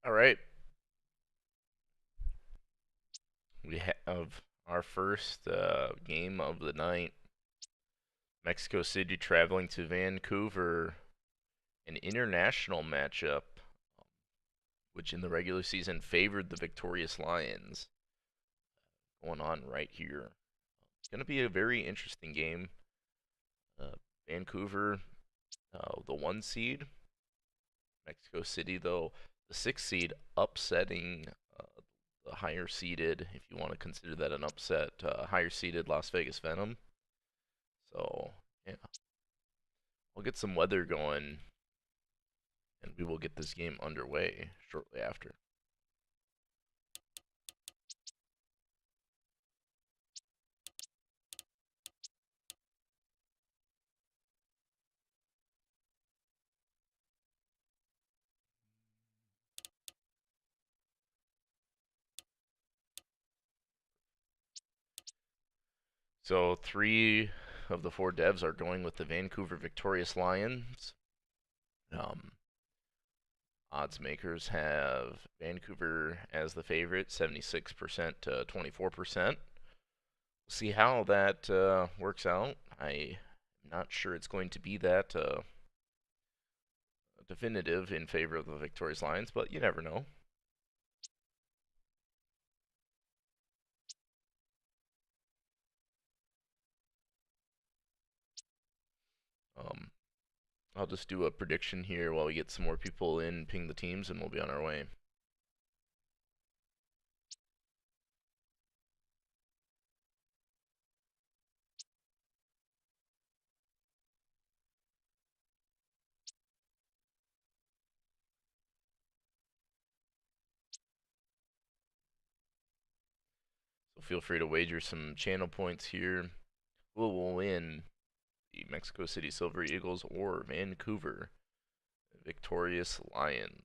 All right, we have our first game of the night. Mexico City traveling to Vancouver, an international matchup, which in the regular season favored the victorious Lions. Going on right here. It's going to be a very interesting game. Uh, Vancouver, the 1 seed. Mexico City, though, the 6 seed, upsetting the higher seeded, if you want to consider that an upset, higher seeded Las Vegas Venom. So, yeah, we'll get some weather going, and we will get this game underway shortly after. So, 3 of the 4 devs are going with the Vancouver Victorious Lions. Um, Odds makers have Vancouver as the favorite, 76% to 24%. We'll see how that works out. I'm not sure it's going to be that definitive in favor of the victorious Lions, but you never know. Um, I'll just do a prediction here while we get some more people in, ping the teams, and we'll be on our way. So feel free to wager some channel points here. Who will win, the Mexico City Silver Eagles or Vancouver Victorious Lions?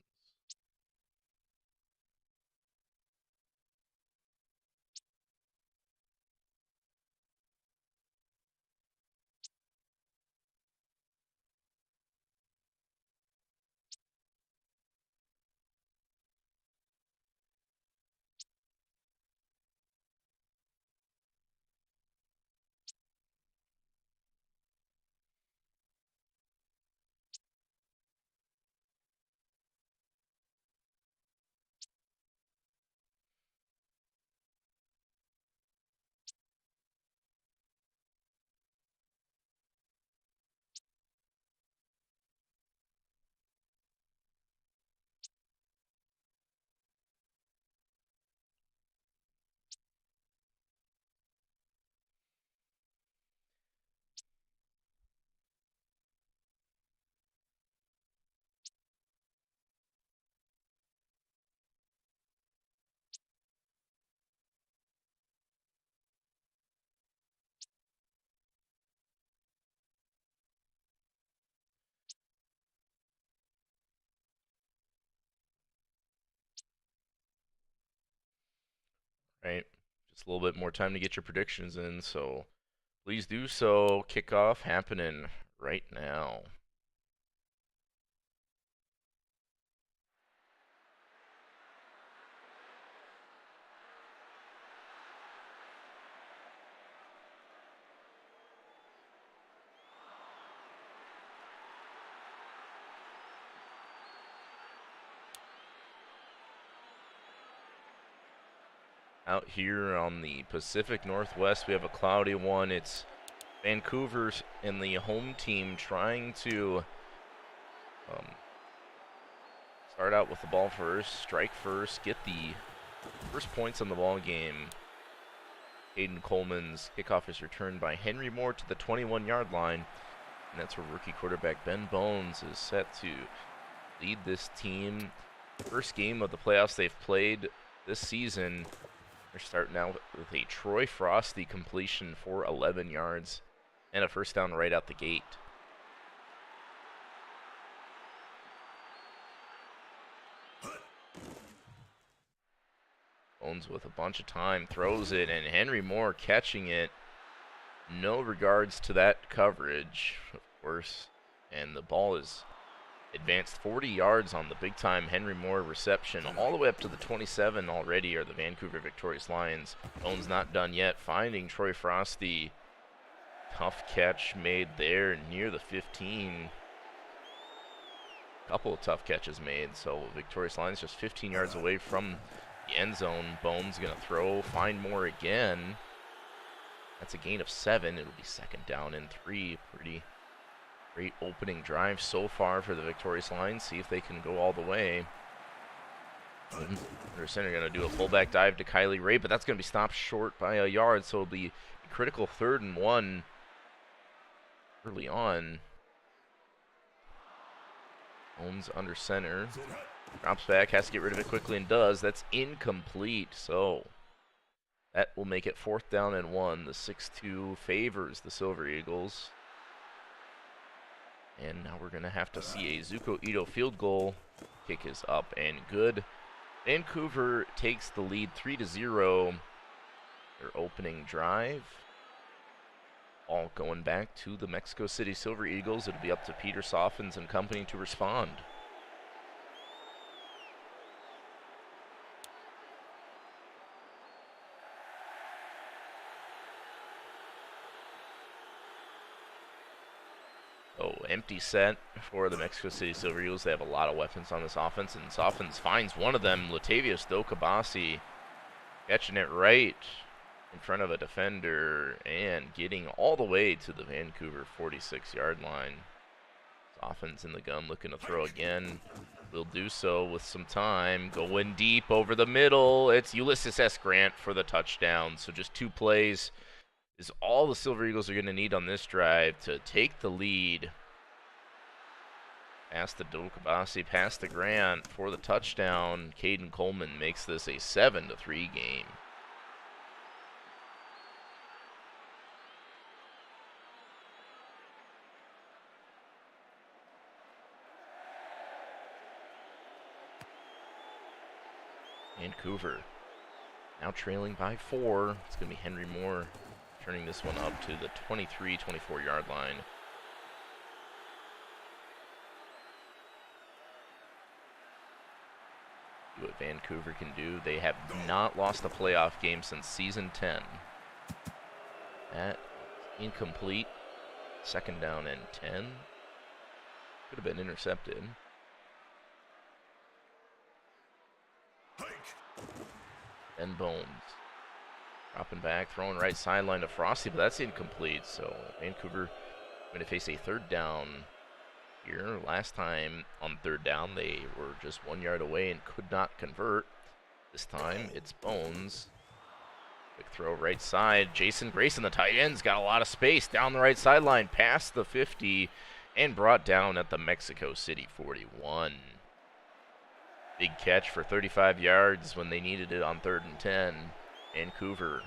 Right? Just a little bit more time to get your predictions in, so please do so. Kickoff happening right now. Out here on the Pacific Northwest, we have a cloudy one. It's Vancouver's and the home team trying to start out with the ball first, strike first, get the first points on the ball game. Aiden Coleman's kickoff is returned by Henry Moore to the 21-yard line, and that's where rookie quarterback Ben Bones is set to lead this team. First game of the playoffs they've played this season. They're starting out with a Troy Frosty completion for 11 yards and a first down right out the gate. Bones with a bunch of time, throws it, and Henry Moore catching it. No regards to that coverage, of course. And the ball is advanced 40 yards on the big-time Henry Moore reception, all the way up to the 27 already are the Vancouver Victorious Lions. Bones not done yet, finding Troy Frosty. Tough catch made there near the 15. Couple of tough catches made, so Victorious Lions just 15 yards away from the end zone. Bones going to throw, find Moore again. That's a gain of 7. It'll be second down and 3. Pretty great opening drive so far for the Victorious Lions. See if they can go all the way. Under center going to do a fullback dive to Kylie Ray, but that's going to be stopped short by a yard, so it'll be a critical 3rd and 1 early on. Holmes under center. Drops back, has to get rid of it quickly, and does. That's incomplete, so that will make it 4th down and 1. The 6-2 favors the Silver Eagles. And now we're going to have to see a Zuko Ito field goal. Kick is up and good. Vancouver takes the lead 3-0. Their opening drive. All going back to the Mexico City Silver Eagles. It'll be up to Peter Soffens and company to respond. Oh, empty set for the Mexico City Silver Eagles. They have a lot of weapons on this offense, and Soffens finds one of them, Latavius Dokabasi, catching it right in front of a defender and getting all the way to the Vancouver 46-yard line. Soffens in the gun, looking to throw again. Will do so with some time. Going deep over the middle. It's Ulysses S. Grant for the touchdown. So just 2 plays is all the Silver Eagles are going to need on this drive to take the lead. Pass to Dokabasi, pass to Grant for the touchdown. Caden Coleman makes this a 7-3 game. Vancouver now trailing by 4. It's going to be Henry Moore turning this one up to the 23, 24-yard line. See what Vancouver can do. They have not lost a playoff game since season 10. That is incomplete. 2nd down and 10. Could have been intercepted. And Bones dropping back, throwing right sideline to Frosty, but that's incomplete. So Vancouver going to face a 3rd down here. Last time on 3rd down, they were just 1 yard away and could not convert. This time it's Bones. Quick throw right side. Jason Grayson, the tight end's got a lot of space down the right sideline, past the 50, and brought down at the Mexico City 41. Big catch for 35 yards when they needed it on 3rd and 10. Vancouver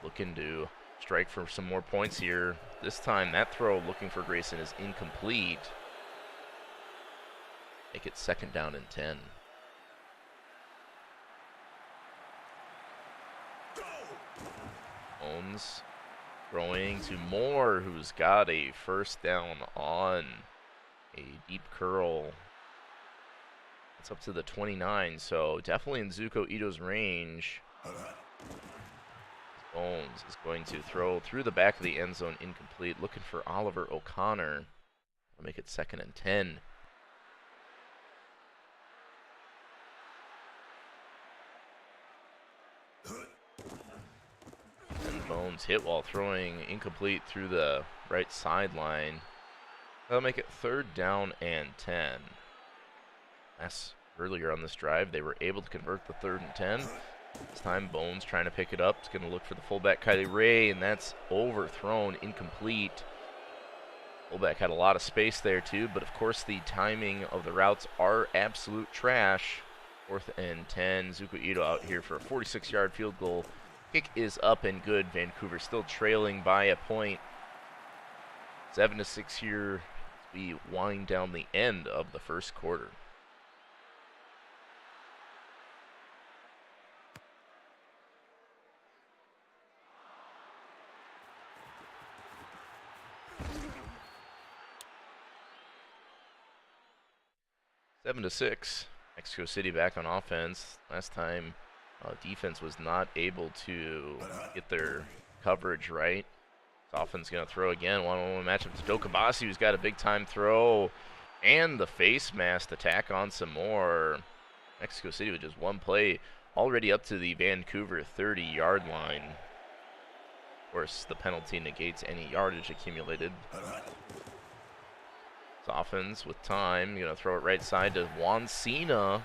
looking to strike for some more points here. This time that throw looking for Grayson is incomplete. Make it 2nd down and 10. Bones throwing to Moore, who's got a 1st down on a deep curl. It's up to the 29, so definitely in Zuko Ito's range. Bones is going to throw through the back of the end zone, incomplete. Looking for Oliver O'Connor. I'll make it 2nd and 10. And Bones hit while throwing, incomplete through the right sideline. That'll make it 3rd down and 10. That's earlier on this drive. They were able to convert the 3rd and 10. This time Bones trying to pick it up. It's going to look for the fullback Kylie Ray, and that's overthrown, incomplete. Fullback had a lot of space there too, but of course the timing of the routes are absolute trash. 4th and 10. Zuko Ito out here for a 46-yard field goal. Kick is up and good. Vancouver still trailing by a point. 7-6 here as we wind down the end of the 1st quarter. 7-6. Mexico City back on offense. Last time, defense was not able to get their coverage right. Offense going to throw again. One-on-one matchup to Dokabasi, who's got a big-time throw. And the face mask attack on some more. Mexico City with just one play, already up to the Vancouver 30-yard line. Of course, the penalty negates any yardage accumulated. Offense with time, going to throw it right side to Juan Cena.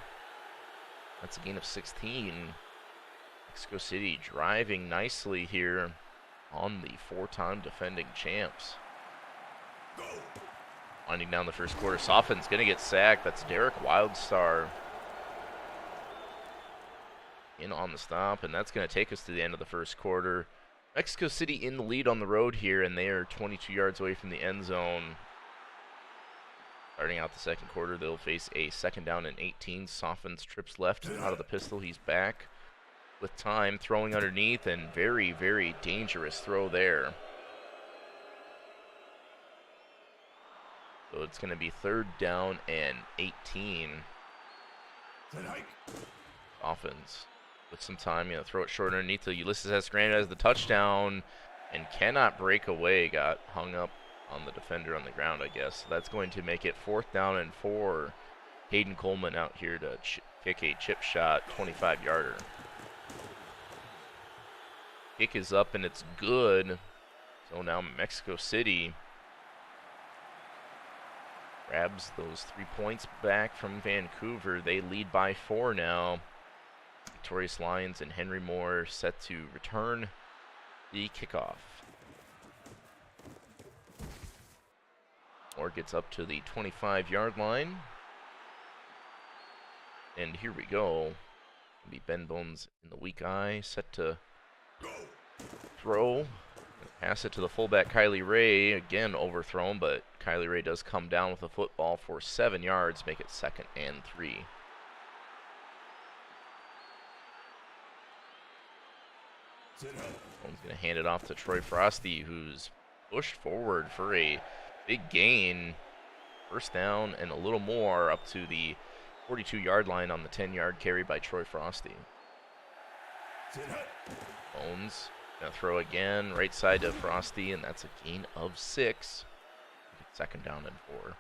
That's a gain of 16. Mexico City driving nicely here on the four-time defending champs. Winding down the first quarter, Soffin's going to get sacked. That's Derek Wildstar in on the stop, and that's going to take us to the end of the first quarter. Mexico City in the lead on the road here, and they are 22 yards away from the end zone. Starting out the second quarter, they'll face a 2nd down and 18. Softens trips left out of the pistol. He's back with time, throwing underneath, and very, very dangerous throw there. So it's going to be 3rd down and 18. Softens with some time, throw it short underneath to Ulysses S. Grant as the touchdown, and cannot break away. Got hung up on the defender on the ground, I guess. So that's going to make it 4th down and 4. Hayden Coleman out here to kick a chip shot, 25-yarder. Kick is up and it's good. So now Mexico City grabs those 3 points back from Vancouver. They lead by 4 now. Victorious Lions and Henry Moore set to return the kickoff. Moore gets up to the 25-yard line. And here we go. It'll be Ben Bones in the weak eye, set to throw. Pass it to the fullback, Kylie Ray. Again, overthrown, but Kylie Ray does come down with the football for 7 yards, make it 2nd and 3. Bones going to hand it off to Troy Frosty, who's pushed forward for a big gain. 1st down and a little more up to the 42-yard line on the 10-yard carry by Troy Frosty. Bones going to throw again, right side to Frosty, and that's a gain of 6. 2nd down and 4.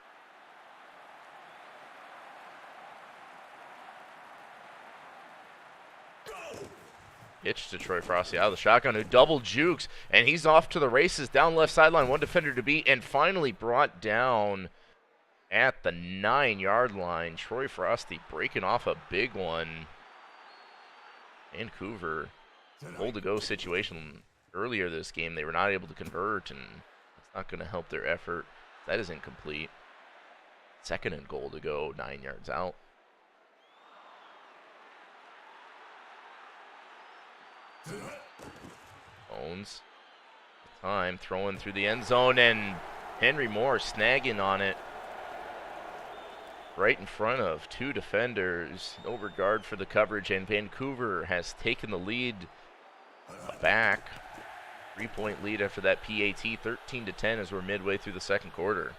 Pitch to Troy Frosty out of the shotgun, who double jukes, and he's off to the races down left sideline. One defender to beat, and finally brought down at the 9-yard line. Troy Frosty breaking off a big one. Vancouver, goal-to-go situation earlier this game. They were not able to convert, and it's not going to help their effort. That is incomplete. 2nd and goal to go, 9 yards out. Bones. Time throwing through the end zone, and Henry Moore snagging on it right in front of 2 defenders. No regard for the coverage, and Vancouver has taken the lead back. 3-point lead after that PAT, 13-10 as we're midway through the second quarter.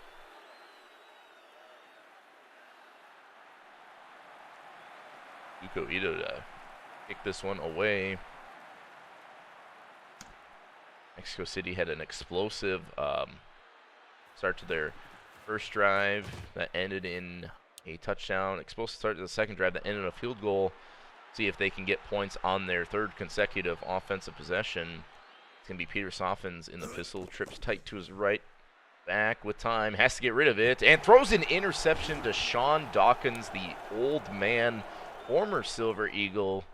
Yuko Ito to kick this one away. Mexico City had an explosive start to their first drive that ended in a touchdown. Explosive start to the second drive that ended in a field goal. See if they can get points on their 3rd consecutive offensive possession. It's going to be Peter Soffins in the pistol. Trips tight to his right back with time. Has to get rid of it. And throws an interception to Sean Dawkins, the old man, former Silver Eagle.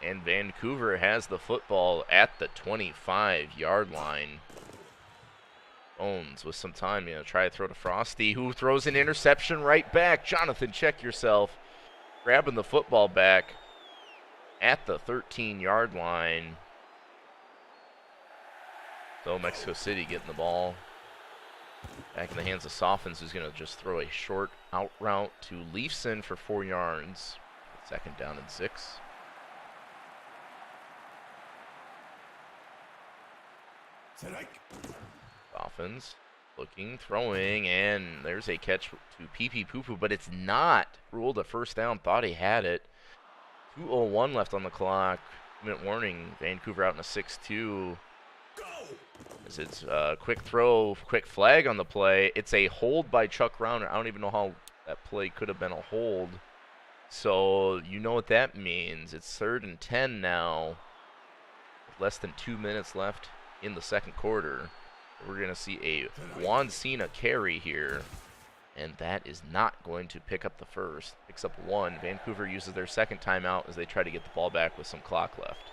And Vancouver has the football at the 25-yard line. Bones with some time, try to throw to Frosty, who throws an interception right back. Jonathan, check yourself. Grabbing the football back at the 13-yard line. So Mexico City getting the ball back in the hands of Soffins, who's going to just throw a short out route to Leafson for 4 yards. 2nd down and 6. Soffins Looking, throwing, and there's a catch to Pee Poo Poo, but it's not ruled a first down. Thought he had it. 2:01 left on the clock. Minute warning. Vancouver out in a 6-2. As it's a quick throw, quick flag on the play. It's a hold by Chuck Rauner. I don't even know how that play could have been a hold. So you know what that means. It's 3rd and 10 now. With less than 2 minutes left in the second quarter. We're going to see a Juan Cena carry here. And that is not going to pick up the first. Picks up 1. Vancouver uses their second timeout as they try to get the ball back with some clock left.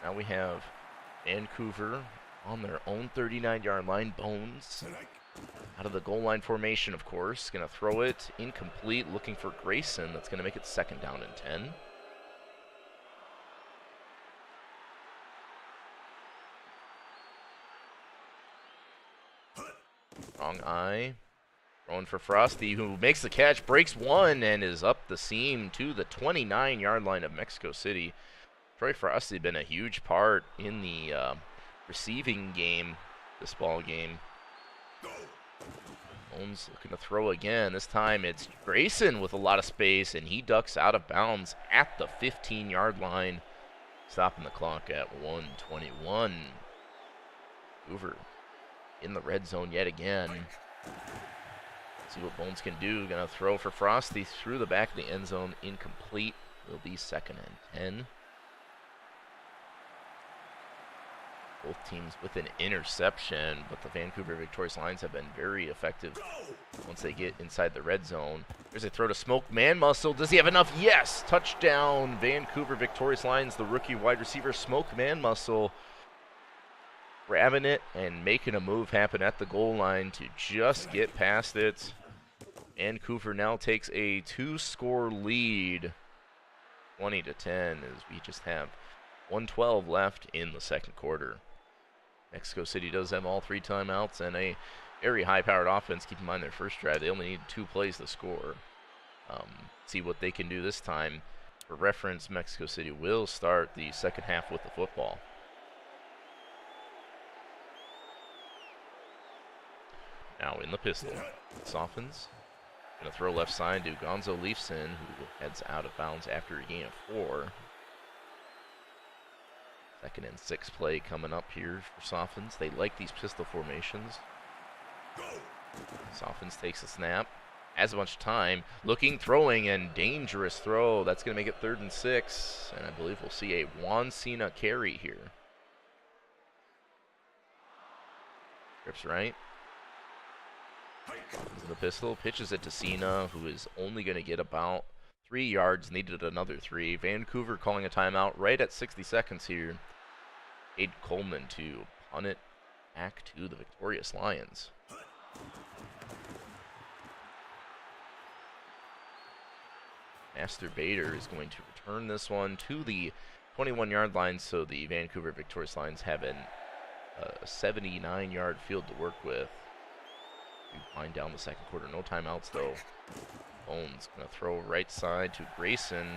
Now we have Vancouver on their own 39-yard line. Bones out of the goal line formation, of course. Going to throw it incomplete, looking for Grayson. That's going to make it 2nd down and 10. Wrong eye. Throwing for Frosty, who makes the catch, breaks 1, and is up the seam to the 29-yard line of Mexico City. Troy Frosty been a huge part in the receiving game, this ball game. Bones looking to throw again. This time it's Grayson with a lot of space, and he ducks out of bounds at the 15-yard line, stopping the clock at 1:21. Hoover in the red zone yet again. See what Bones can do. Gonna throw for Frosty through the back of the end zone, incomplete. Will be 2nd and 10. Both teams with an interception, but the Vancouver Victorious Lions have been very effective once they get inside the red zone. There's a throw to Smoke Man Muscle. Does he have enough? Yes! Touchdown, Vancouver Victorious Lions. The rookie wide receiver, Smoke Man Muscle, grabbing it and making a move happen at the goal line to just get past it. Vancouver now takes a 2-score lead, 20-10, as we just have 1:12 left in the second quarter. Mexico City does have all 3 timeouts and a very high-powered offense. Keep in mind their first drive, they only need 2 plays to score. See what they can do this time. For reference, Mexico City will start the second half with the football. Now in the pistol. Softens. Going to throw left side to Gonzo Leafson, who heads out of bounds after a gain of 4. 2nd and 6 play coming up here for Softens. They like these pistol formations. Softens takes a snap. Has a bunch of time. Looking, throwing, and dangerous throw. That's going to make it 3rd and 6. And I believe we'll see a Juan Cena carry here. Grips right. The pistol pitches it to Cena, who is only going to get about 3 yards. Needed another 3. Vancouver calling a timeout right at 60 seconds here. Aid Coleman to punt it back to the Victorious Lions. Master Bader is going to return this one to the 21-yard line, so the Vancouver Victorious Lions have a 79-yard field to work with. We wind down the second quarter. No timeouts, though. Bones going to throw right side to Grayson.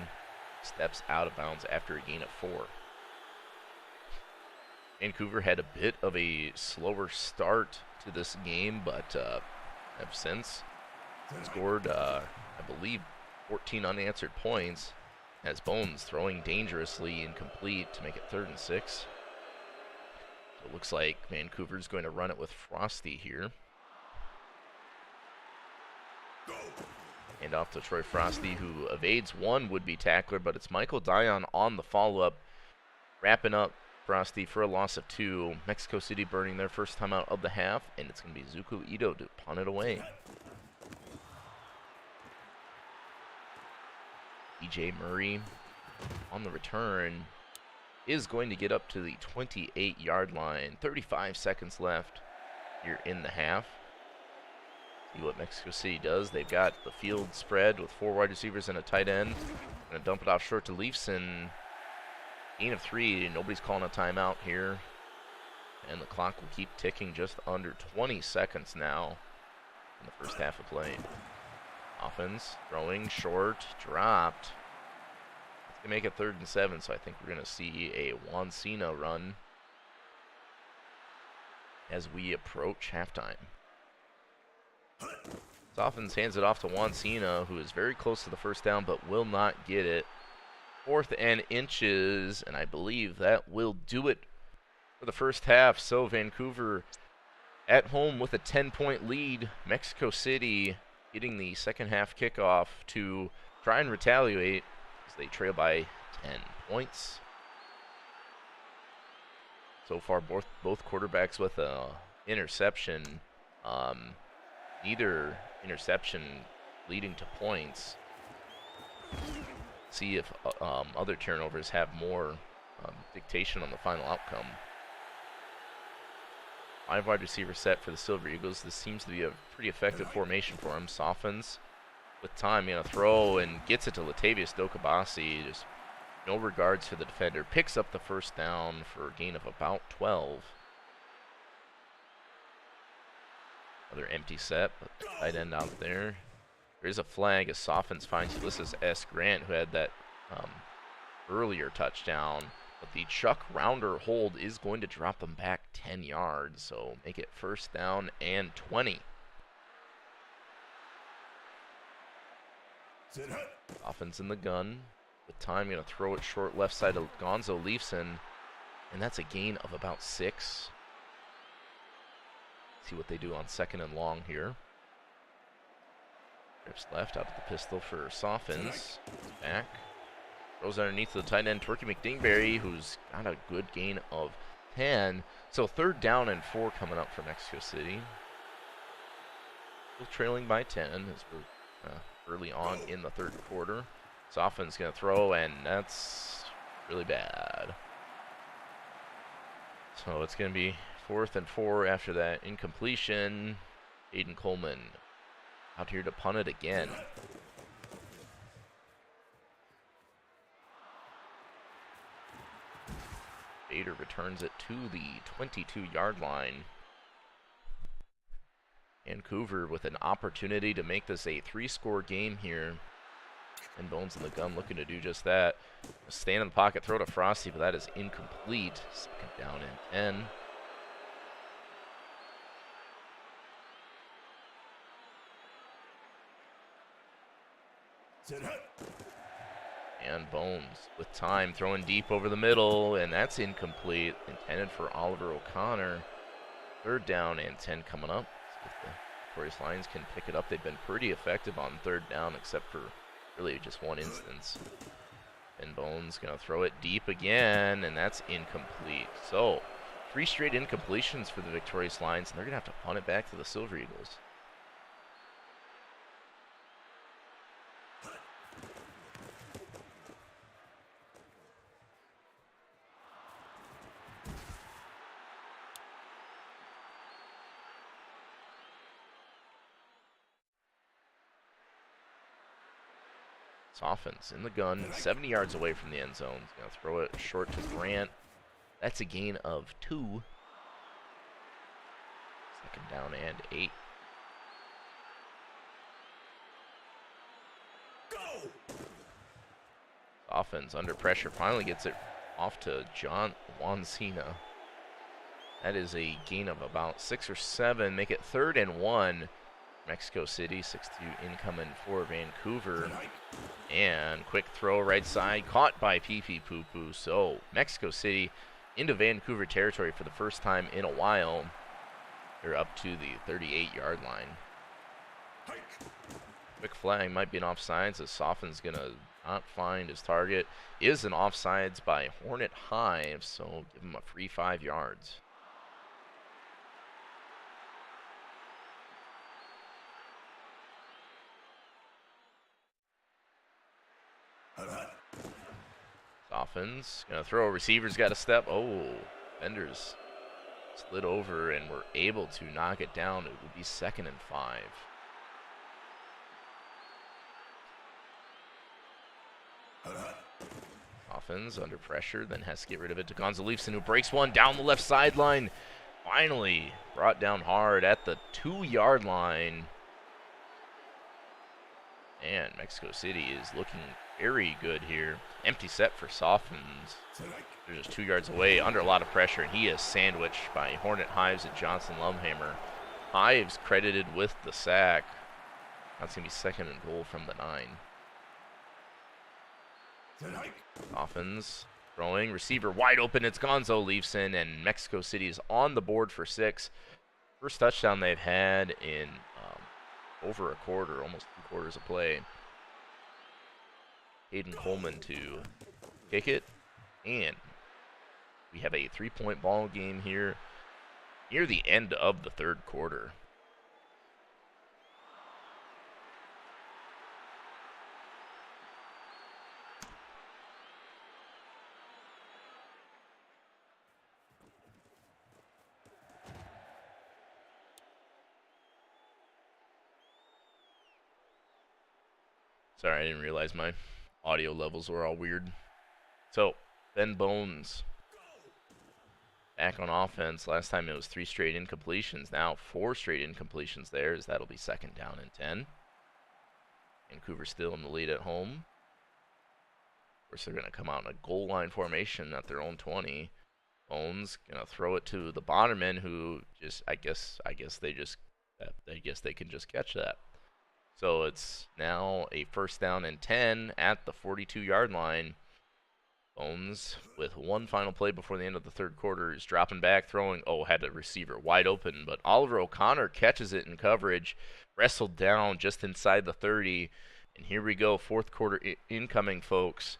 Steps out of bounds after a gain of 4. Vancouver had a bit of a slower start to this game, but have since scored, I believe, 14 unanswered points, as Bones throwing dangerously incomplete to make it 3rd and 6. So it looks like Vancouver's going to run it with Frosty here. Hand off to Troy Frosty, who evades one would-be tackler, but it's Michael Dion on the follow-up, wrapping up Frosty for a loss of 2. Mexico City burning their first timeout of the half, and it's going to be Zuko Ito to punt it away. DJ Murray on the return is going to get up to the 28-yard line. 35 seconds left here in the half. See what Mexico City does. They've got the field spread with 4 wide receivers and a tight end. Going to dump it off short to Leafson. Gain of 3. Nobody's calling a timeout here. And the clock will keep ticking, just under 20 seconds now in the first half of play. Offense, throwing, short, dropped. It's going to make it 3rd and 7, so I think we're going to see a Wansina run as we approach halftime. Softens hands it off to Wansina, who is very close to the first down but will not get it. 4th and inches, and I believe that will do it for the first half. So Vancouver at home with a 10-point lead. Mexico City getting the second half kickoff to try and retaliate as they trail by 10 points. So far, both quarterbacks with a interception. Neither interception leading to points. See if other turnovers have more dictation on the final outcome. 5 wide receiver set for the Silver Eagles. This seems to be a pretty effective formation for him. Softens with time, going to throw and gets it to Latavius Dokabasi. Just no regards for the defender. Picks up the first down for a gain of about 12. Another empty set, but the tight end out there. There is a flag as Softens finds Ulysses S. Grant, who had that earlier touchdown. But the Chuck Rounder hold is going to drop them back 10 yards, so make it 1st down and 20. Softens in the gun. With time, going to throw it short left side of Gonzo Leafson, and that's a gain of about 6. See what they do on 2nd and long here. Trips left out of the pistol for Softens. Back. Throws underneath the tight end, Twerky McDingberry, who's got a good gain of 10. So 3rd down and 4 coming up for Mexico City. Still trailing by 10 as we're early on in the 3rd quarter. Softens going to throw, and that's really bad. So it's going to be 4th and 4 after that incompletion. Aiden Coleman out here to punt it again. Bader returns it to the 22-yard line. Vancouver with an opportunity to make this a 3-score game here. And Bones in the gun looking to do just that. Stand in the pocket, throw to Frosty, but that is incomplete. 2nd down and 10. And Bones with time, throwing deep over the middle, and that's incomplete. Intended for Oliver O'Connor. 3rd down and 10 coming up. See if the Victorious Lions can pick it up. They've been pretty effective on 3rd down, except for really just one instance. And Bones going to throw it deep again, and that's incomplete. So 3 straight incompletions for the Victorious Lions, and they're going to have to punt it back to the Silver Eagles. Softens in the gun, 70 yards away from the end zone. He's going to throw it short to Grant. That's a gain of 2. 2nd down and 8. Softens under pressure, finally gets it off to John Wansina. That is a gain of about 6 or 7. Make it 3rd and 1. Mexico City, 6-2 incoming for Vancouver. And quick throw right side, caught by Pee Poo Poo. So Mexico City into Vancouver territory for the first time in a while. They're up to the 38-yard line. Quick flag might be an offsides as Soften's going to not find his target. Is an offsides by Hornet Hive, so give him a free 5 yards. Softens, gonna throw. Receiver's got a step. Oh, Benders slid over and were able to knock it down. It would be 2nd and 5. Offense under pressure, then has to get rid of it to Gonzalefson, who breaks one down the left sideline. Finally brought down hard at the 2-yard line. And Mexico City is looking very good here. Empty set for Softens. They're just 2 yards away, under a lot of pressure, and he is sandwiched by Hornet Hives and Johnson Lovehammer. Hives credited with the sack. That's going to be second and goal from the 9. Softens throwing, receiver wide open. It's Gonzo Leafson, and Mexico City is on the board for 6. First touchdown they've had in over a quarter, almost 2 quarters of play. Hayden Coleman to kick it, and we have a 3-point ball game here near the end of the 3rd quarter. Sorry, I didn't realize my audio levels were all weird. So, Ben Bones back on offense. Last time it was 3 straight incompletions. Now 4 straight incompletions there, as that'll be second down and 10. Vancouver still in the lead at home. Of course, they're going to come out in a goal line formation at their own 20. Bones going to throw it to the Bonnerman, who just, I guess they can just catch that. So it's now a first down and 10 at the 42-yard line. Bones, with one final play before the end of the 3rd quarter, is dropping back, throwing. Oh, had a receiver wide open, but Oliver O'Connor catches it in coverage, wrestled down just inside the 30. And here we go, 4th quarter incoming, folks.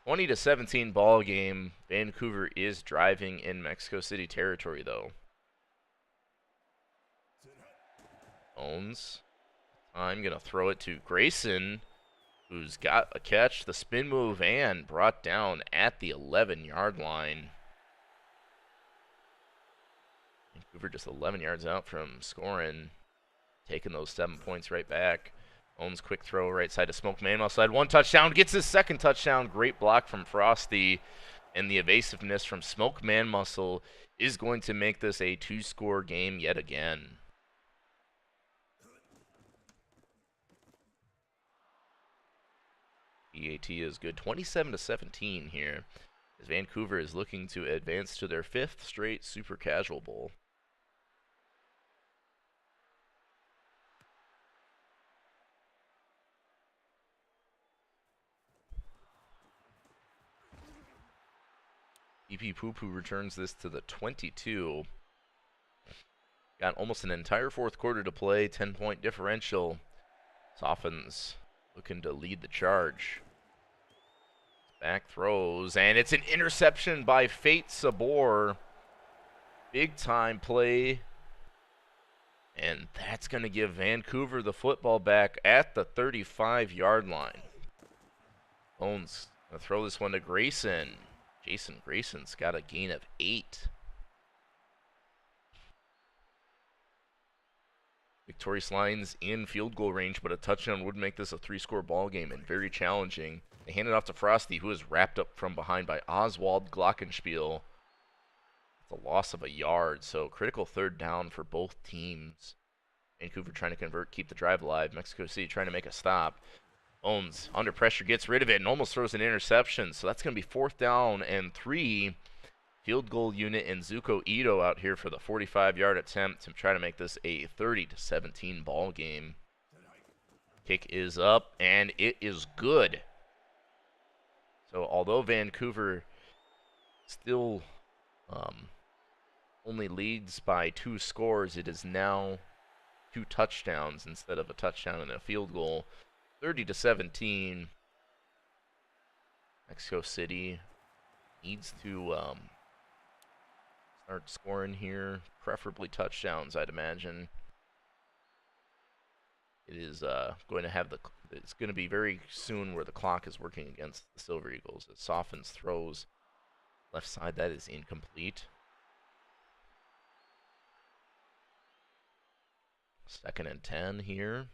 20-17 ball game. Vancouver is driving in Mexico City territory, though. Bones. I'm going to throw it to Grayson, who's got a catch, the spin move, and brought down at the 11-yard line. Vancouver just 11 yards out from scoring, taking those 7 points right back. Owns quick throw right side to Smoke Manwell side. 1 touchdown, gets his 2nd touchdown. Great block from Frosty, and the evasiveness from Smoke Man Muscle is going to make this a 2-score game yet again. EAT is good. 27-17 here, as Vancouver is looking to advance to their 5th straight Super Casual Bowl. EP Poo-Poo returns this to the 22. Got almost an entire 4th quarter to play. 10-point differential. Softens looking to lead the charge. Back throws, and it's an interception by Fate Sabor. Big time play. And that's going to give Vancouver the football back at the 35-yard line. Bones going to throw this one to Grayson. Jason Grayson's got a gain of 8. Victorious Lions in field goal range, but a touchdown would make this a 3-score ball game and very challenging. They hand it off to Frosty, who is wrapped up from behind by Oswald Glockenspiel. It's a loss of a yard, so critical 3rd down for both teams. Vancouver trying to convert, keep the drive alive. Mexico City trying to make a stop. Owens, under pressure, gets rid of it and almost throws an interception. So that's going to be 4th down and 3. Field goal unit and Zuko Ito out here for the 45-yard attempt to try to make this a 30-17 ball game. Kick is up, and it is good. So although Vancouver still only leads by 2 scores, it is now 2 touchdowns instead of a touchdown and a field goal. 30-17. Mexico City needs to start scoring here, preferably touchdowns, I'd imagine. It is going to have it's going to be very soon where the clock is working against the Silver Eagles. It softens throws left side, that is incomplete. 2nd and 10 here.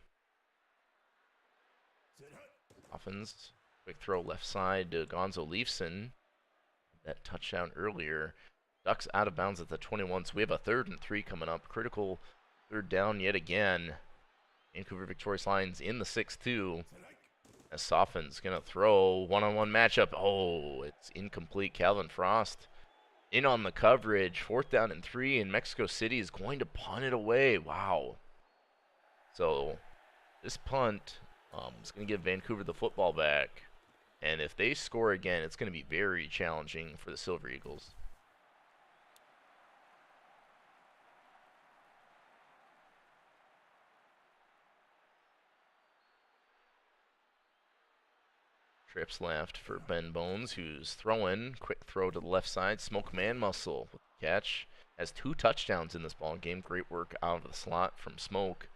Softens Quick throw left side to Gonzo Leafson. That touchdown earlier. Ducks out of bounds at the 21, so we have a 3rd and 3 coming up. Critical 3rd down yet again. Vancouver victorious Lions in the 6-2. As Soffin's going to throw one-on-one matchup. Oh, it's incomplete. Calvin Frost in on the coverage. 4th down and 3, and Mexico City is going to punt it away. Wow. So this punt is going to give Vancouver the football back. And if they score again, it's going to be very challenging for the Silver Eagles. Trips left for Ben Bones, who's throwing. Quick throw to the left side. Smoke Man Muscle with the catch. Has 2 touchdowns in this ball game. Great work out of the slot from Smoke.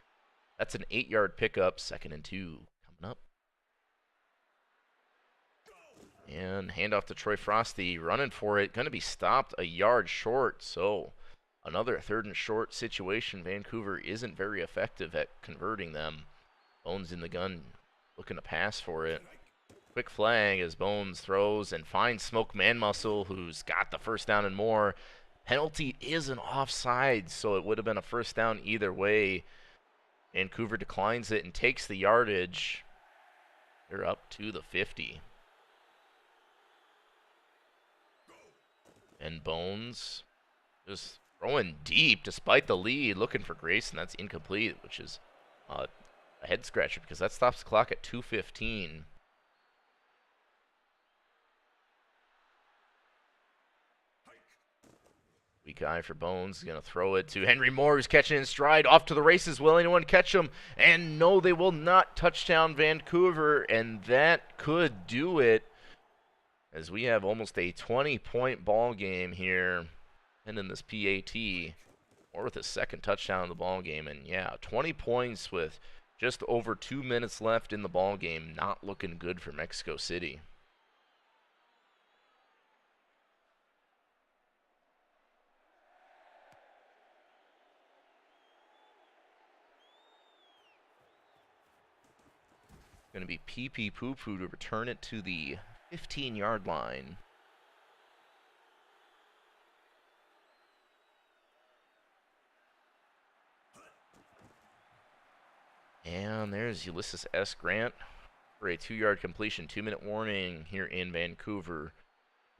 That's an 8-yard pickup. 2nd and 2 coming up. And handoff to Troy Frosty. Running for it. Going to be stopped a yard short. So another 3rd and short situation. Vancouver isn't very effective at converting them. Bones in the gun. Looking to pass for it. Quick flag as Bones throws and finds Smoke Man Muscle, who's got the 1st down and more. Penalty is an offside, so it would have been a 1st down either way. Vancouver declines it and takes the yardage. They're up to the 50. And Bones just throwing deep despite the lead, looking for Grayson. That's incomplete, which is a head scratcher because that stops the clock at 2:15. Weak eye for Bones. Going to throw it to Henry Moore, who's catching in stride. Off to the races. Will anyone catch him? And no, they will not. Touchdown Vancouver, and that could do it, as we have almost a 20-point ball game here and in this PAT, or with a 2nd touchdown in the ball game. And yeah, 20 points with just over 2 minutes left in the ball game. Not looking good for Mexico City. Going to be PP Poo Poo to return it to the 15-yard line. And there's Ulysses S. Grant for a 2-yard completion. 2-minute warning here in Vancouver.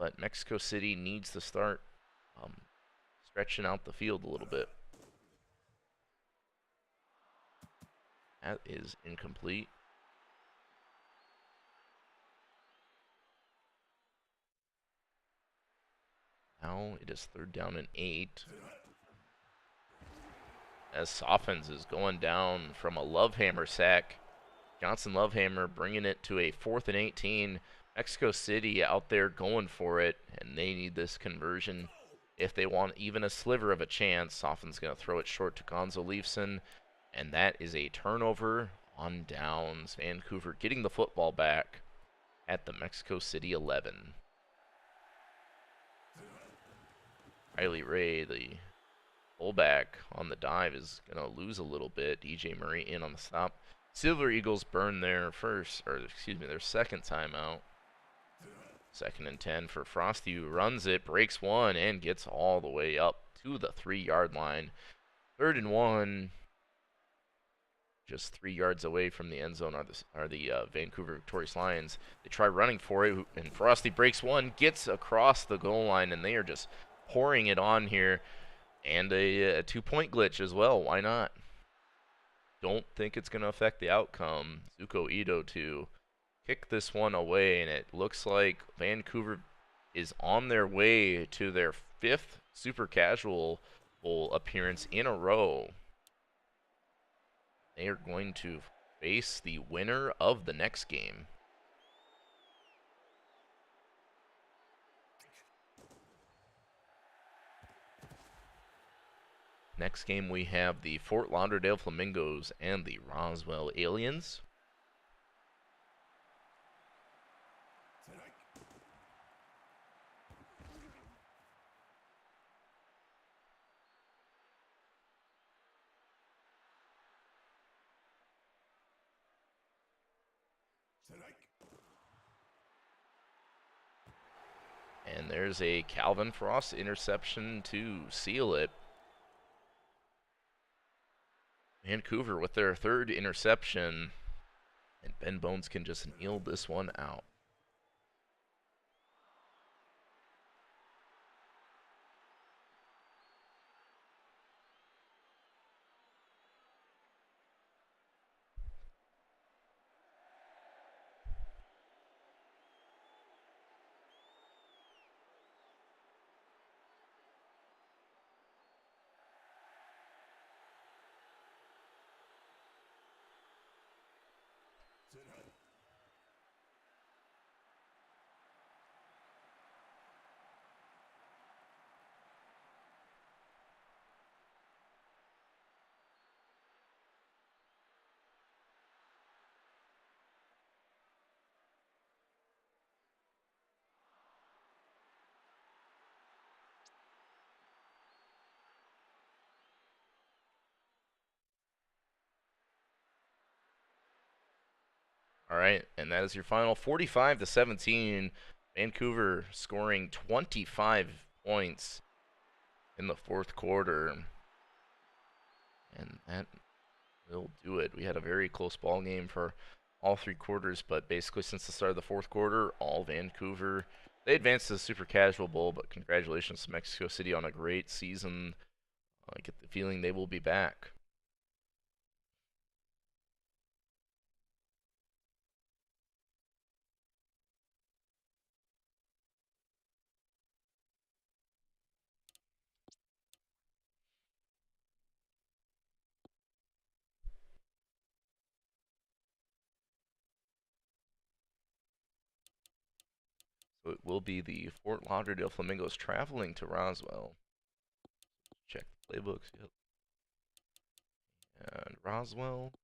But Mexico City needs to start stretching out the field a little bit. That is incomplete. Now it is 3rd down and 8. As Softens is going down from a Lovehammer sack. Johnson Lovehammer bringing it to a 4th and 18. Mexico City out there going for it, and they need this conversion if they want even a sliver of a chance. Softens going to throw it short to Gonzo Leafson, and that is a turnover on downs. Vancouver getting the football back at the Mexico City 11. Riley Ray, the fullback on the dive, is going to lose a little bit. DJ Murray in on the stop. Silver Eagles burn their their 2nd timeout. 2nd and 10 for Frosty, who runs it, breaks one, and gets all the way up to the 3-yard line. 3rd and 1. Just 3 yards away from the end zone are the Vancouver victorious Lions. They try running for it, and Frosty breaks one, gets across the goal line, and they are just pouring it on here. And a 2-point glitch as well. Why not? Don't think it's going to affect the outcome. Zuko Ito to kick this one away, and it looks like Vancouver is on their way to their 5th Super Casual Bowl appearance in a row. They are going to face the winner of the next game. Next game we have the Fort Lauderdale Flamingos and the Roswell Aliens. there's a Calvin Frost interception to seal it. Vancouver with their third interception, and Ben Bones can just kneel this one out. All right, and that is your final 45-17. Vancouver scoring 25 points in the fourth quarter. And that will do it. We had a very close ball game for all three quarters, but basically since the start of the fourth quarter, all Vancouver. They advanced to the Super Casual Bowl, but congratulations to Mexico City on a great season. I get the feeling they will be back. So it will be the Fort Lauderdale Flamingos traveling to Roswell. Check the playbooks. Yep. And Roswell.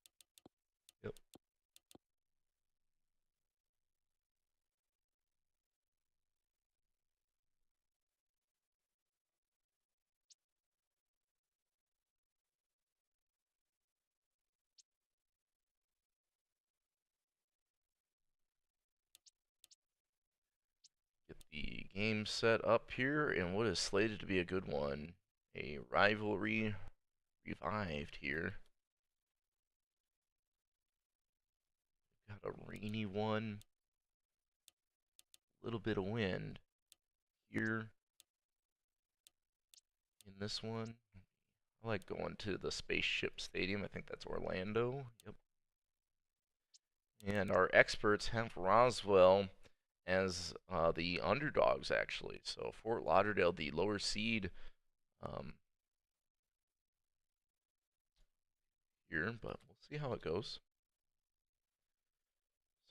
Yep. Get the game set up here, and what is slated to be a good one. A rivalry revived here. Got a rainy one. A little bit of wind here in this one. I like going to the Spaceship Stadium. I think that's Orlando. Yep. And our experts have Roswell as the underdogs, actually. So Fort Lauderdale, the lower seed here, but we'll see how it goes.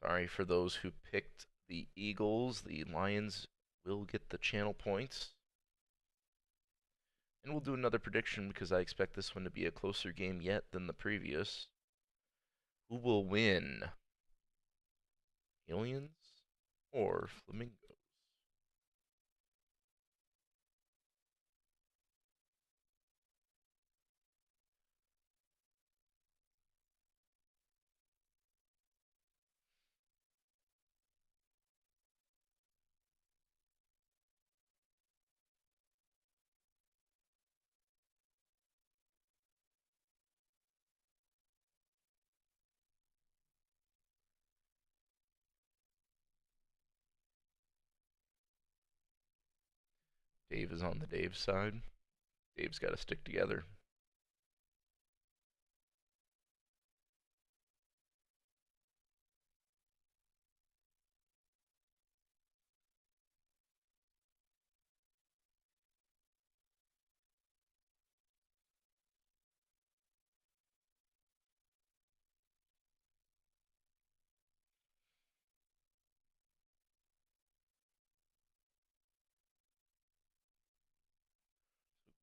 Sorry for those who picked the Eagles. The Lions will get the channel points. And we'll do another prediction because I expect this one to be a closer game yet than the previous. Who will win? Aliens or Flamingos? Dave is on the Dave side. Dave's got to stick together.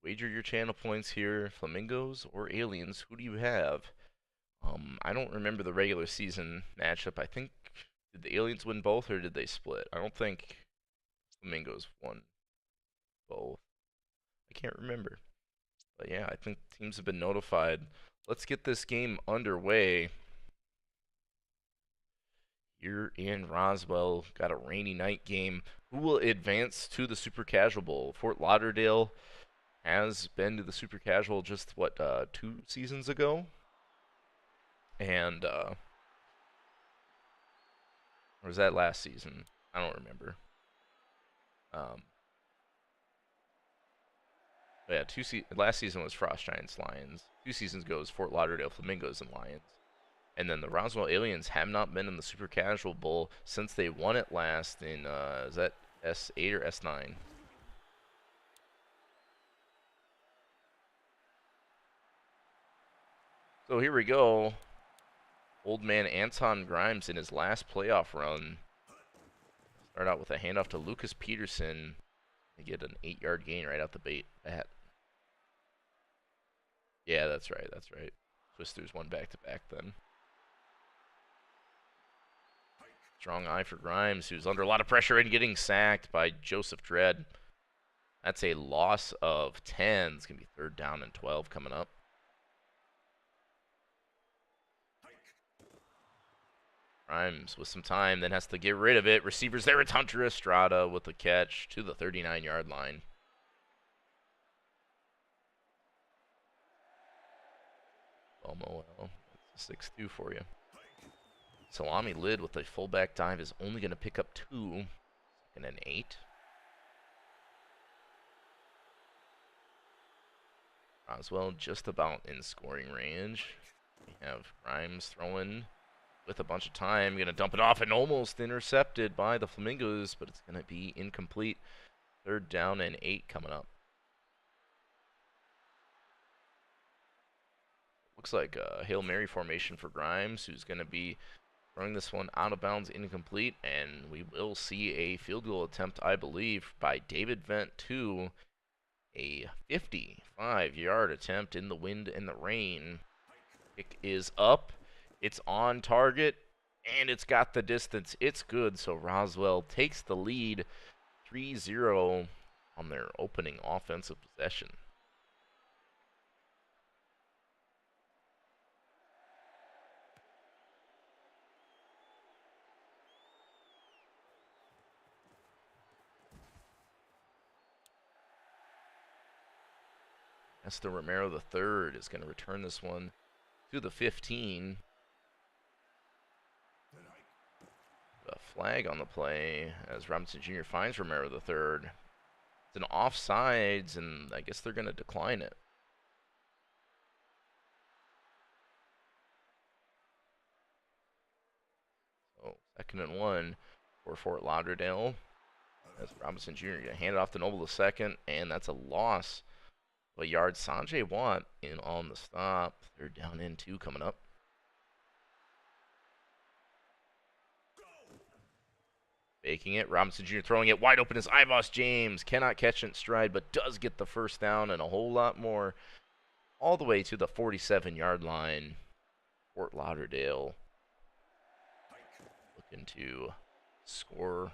Wager your channel points here. Flamingos or Aliens? Who do you have? I don't remember the regular season matchup. I think, did the Aliens win both or did they split? I don't think Flamingos won both. I can't remember. But yeah, I think teams have been notified. Let's get this game underway Here in Roswell, got a rainy night game. Who will advance to the Super Casual Bowl? Fort Lauderdale has been to the Super Casual just, what, 2 seasons ago? And, or was that last season? I don't remember. Um, but yeah, last season was Frost Giants Lions. 2 seasons ago was Fort Lauderdale Flamingos and Lions. And then the Roswell Aliens have not been in the Super Casual Bowl since they won it last in, is that S8 or S9? So here we go. Old man Anton Grimes in his last playoff run. Start out with a handoff to Lucas Peterson. They get an 8-yard gain right out the bat. Yeah, that's right, that's right. Twisters won back-to-back then. Strong eye for Grimes, who's under a lot of pressure and getting sacked by Joseph Dredd. That's a loss of 10. It's going to be 3rd down and 12 coming up. Grimes with some time, then has to get rid of it. Receivers there. It's Hunter Estrada with the catch to the 39-yard line. Well, that's a 6-2 for you. Salami Lid with a fullback dive is only going to pick up 2. 2nd and 8. Roswell just about in scoring range. We have Grimes throwing with a bunch of time. Going to dump it off and almost intercepted by the Flamingos, but it's going to be incomplete. 3rd down and 8 coming up. Looks like a Hail Mary formation for Grimes, who's going to be throwing this one out of bounds, incomplete, and we will see a field goal attempt, I believe, by David Vent to a 55-yard attempt in the wind and the rain. Kick is up. It's on target, and it's got the distance. It's good, so Roswell takes the lead 3-0 on their opening offensive possession. Esther Romero III is going to return this one to the 15. A flag on the play as Robinson Jr. finds Romero III. It's an offsides, and I guess they're going to decline it. So 2nd and 1 for Fort Lauderdale. As Robinson Jr. going to hand it off to Noble II, and that's a loss. A yard. Sanjay Watt in on the stop. 3rd down and 2 coming up. Faking it. Robinson Jr. throwing it wide open as Ivos James. Cannot catch it in stride, but does get the 1st down and a whole lot more. All the way to the 47-yard line. Fort Lauderdale looking to score,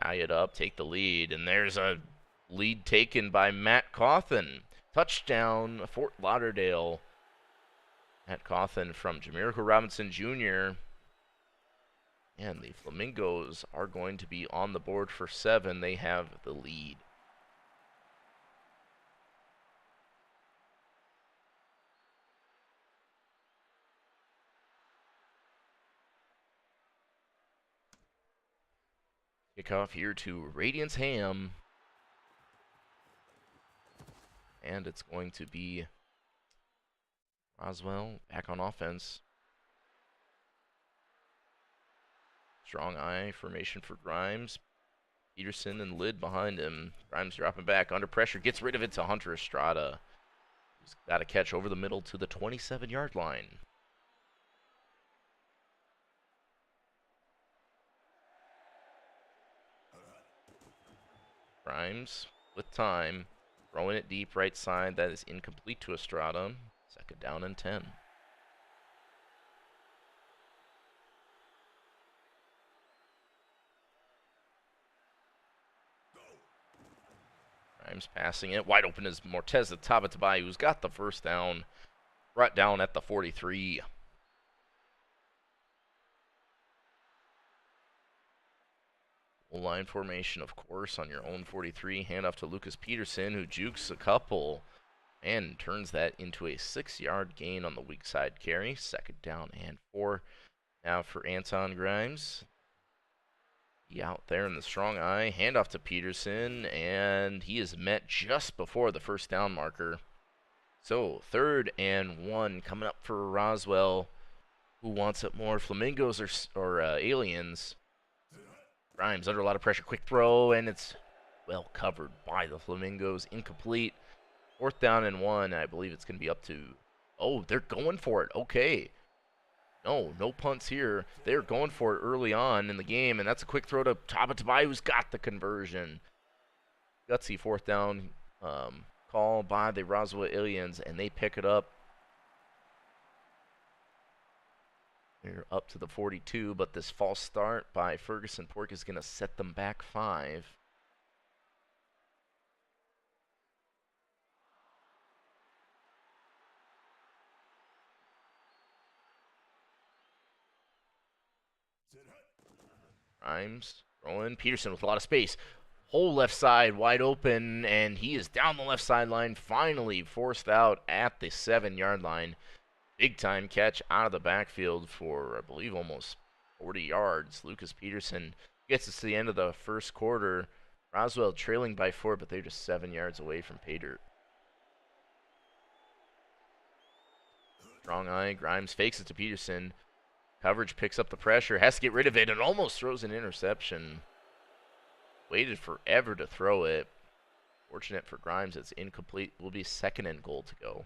tie it up, take the lead. And there's a lead taken by Matt Cawthon. Touchdown, Fort Lauderdale. Matt Cawthon from Jamaica Robinson Jr. And the Flamingos are going to be on the board for 7. They have the lead. Kickoff here to Radiance Ham. And it's going to be Roswell back on offense. Strong eye formation for Grimes. Peterson and Lid behind him. Grimes dropping back under pressure. Gets rid of it to Hunter Estrada, who's got a catch over the middle to the 27-yard line. Grimes with time. Throwing it deep right side. That is incomplete to Estrada. 2nd down and 10. Grimes passing it. Wide open is Morteza Tabatabai, who's got the 1st down. Brought down at the 43. Line formation, of course, on your own 43. Handoff to Lucas Peterson, who jukes a couple and turns that into a 6-yard gain on the weak side carry. 2nd down and 4. Now for Anton Grimes. He out there in the strong eye. Handoff to Peterson, and he is met just before the 1st down marker. So 3rd and 1 coming up for Roswell. Who wants it more, Flamingos or Aliens? Grimes under a lot of pressure. Quick throw, and it's well covered by the Flamingos. Incomplete. 4th down and 1. I believe it's going to be up to... Oh, they're going for it. Okay. No punts here. They're going for it early on in the game, and that's a quick throw to Tabatabai, who's got the conversion. Gutsy 4th down call by the Roswell Aliens, and they pick it up. They're up to the 42, but this false start by Ferguson Pork is going to set them back 5. Grimes throwing. Peterson with a lot of space. Whole left side wide open, and he is down the left sideline, finally forced out at the 7-yard line. Big time catch out of the backfield for, I believe, almost 40 yards. Lucas Peterson gets us to the end of the 1st quarter. Roswell trailing by 4, but they're just 7 yards away from pay dirt. Strong eye. Grimes fakes it to Peterson. Coverage picks up the pressure, has to get rid of it, and almost throws an interception. Waited forever to throw it. Fortunate for Grimes, it's incomplete. Will be 2nd and goal to go.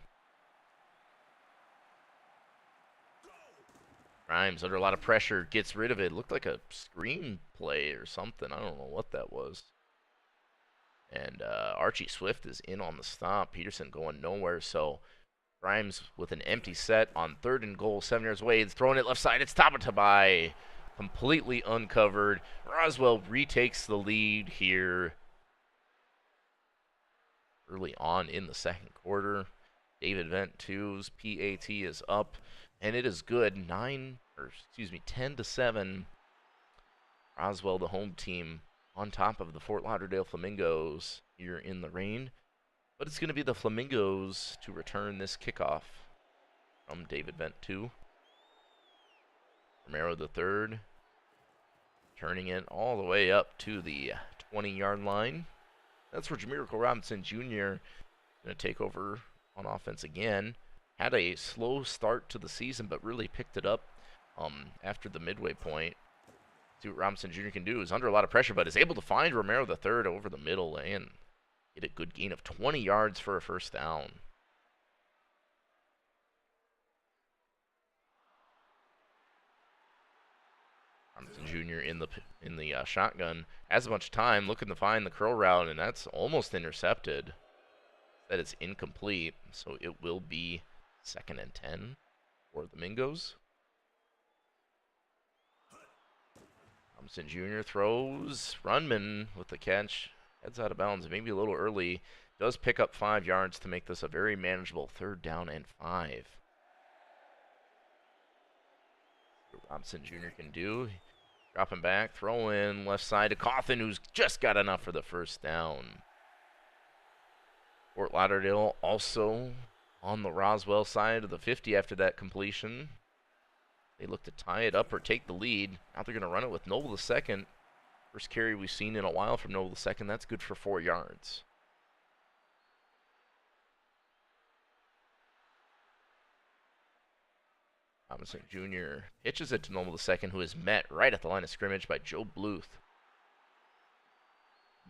Grimes under a lot of pressure, gets rid of it. Looked like a screen play or something. I don't know what that was. And Archie Swift is in on the stop. Peterson going nowhere, so Grimes with an empty set on 3rd and goal, 7 yards away. It's throwing it left side. It's Tabatabai. Completely uncovered. Roswell retakes the lead here early on in the 2nd quarter. David Vent 2's PAT is up, and it is good. 10-7. Roswell, the home team, on top of the Fort Lauderdale Flamingos here in the rain. But it's going to be the Flamingos to return this kickoff from David Vent 2. Romero the 3rd, turning it all the way up to the 20-yard line. That's where Jamirico Robinson Jr. going to take over on offense again. Had a slow start to the season, but really picked it up after the midway point. See what Robinson Jr. can do. Is under a lot of pressure, but is able to find Romero the 3rd over the middle and get a good gain of 20 yards for a 1st down. Robinson Jr. in the shotgun has a bunch of time, looking to find the curl route, and that's almost intercepted. That is incomplete, so it will be 2nd and 10 for the Mingos. Robinson Jr. throws. Runman with the catch. Heads out of bounds, maybe a little early. Does pick up 5 yards to make this a very manageable 3rd down and 5. What Robinson Jr. can do. Dropping back, throw in left side to Cawthon, who's just got enough for the 1st down. Fort Lauderdale also on the Roswell side of the 50 after that completion. They look to tie it up or take the lead. Now they're going to run it with Noble II. First carry we've seen in a while from Noble II. That's good for 4 yards. Robinson Jr. pitches it to Noble II, who is met right at the line of scrimmage by Joe Bluth.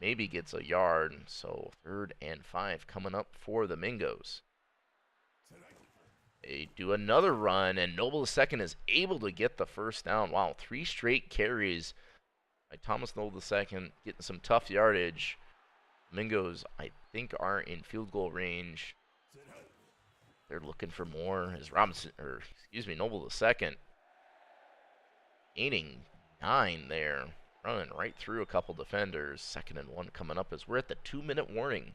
Maybe gets a yard, so 3rd and 5 coming up for the Mingos. They do another run, and Noble II is able to get the 1st down. Wow, 3 straight carries by Thomas Noble II, getting some tough yardage. Mingos, I think, are in field goal range. They're looking for more as Noble II gaining 9 there, running right through a couple defenders. 2nd and 1 coming up as we're at the 2-minute warning.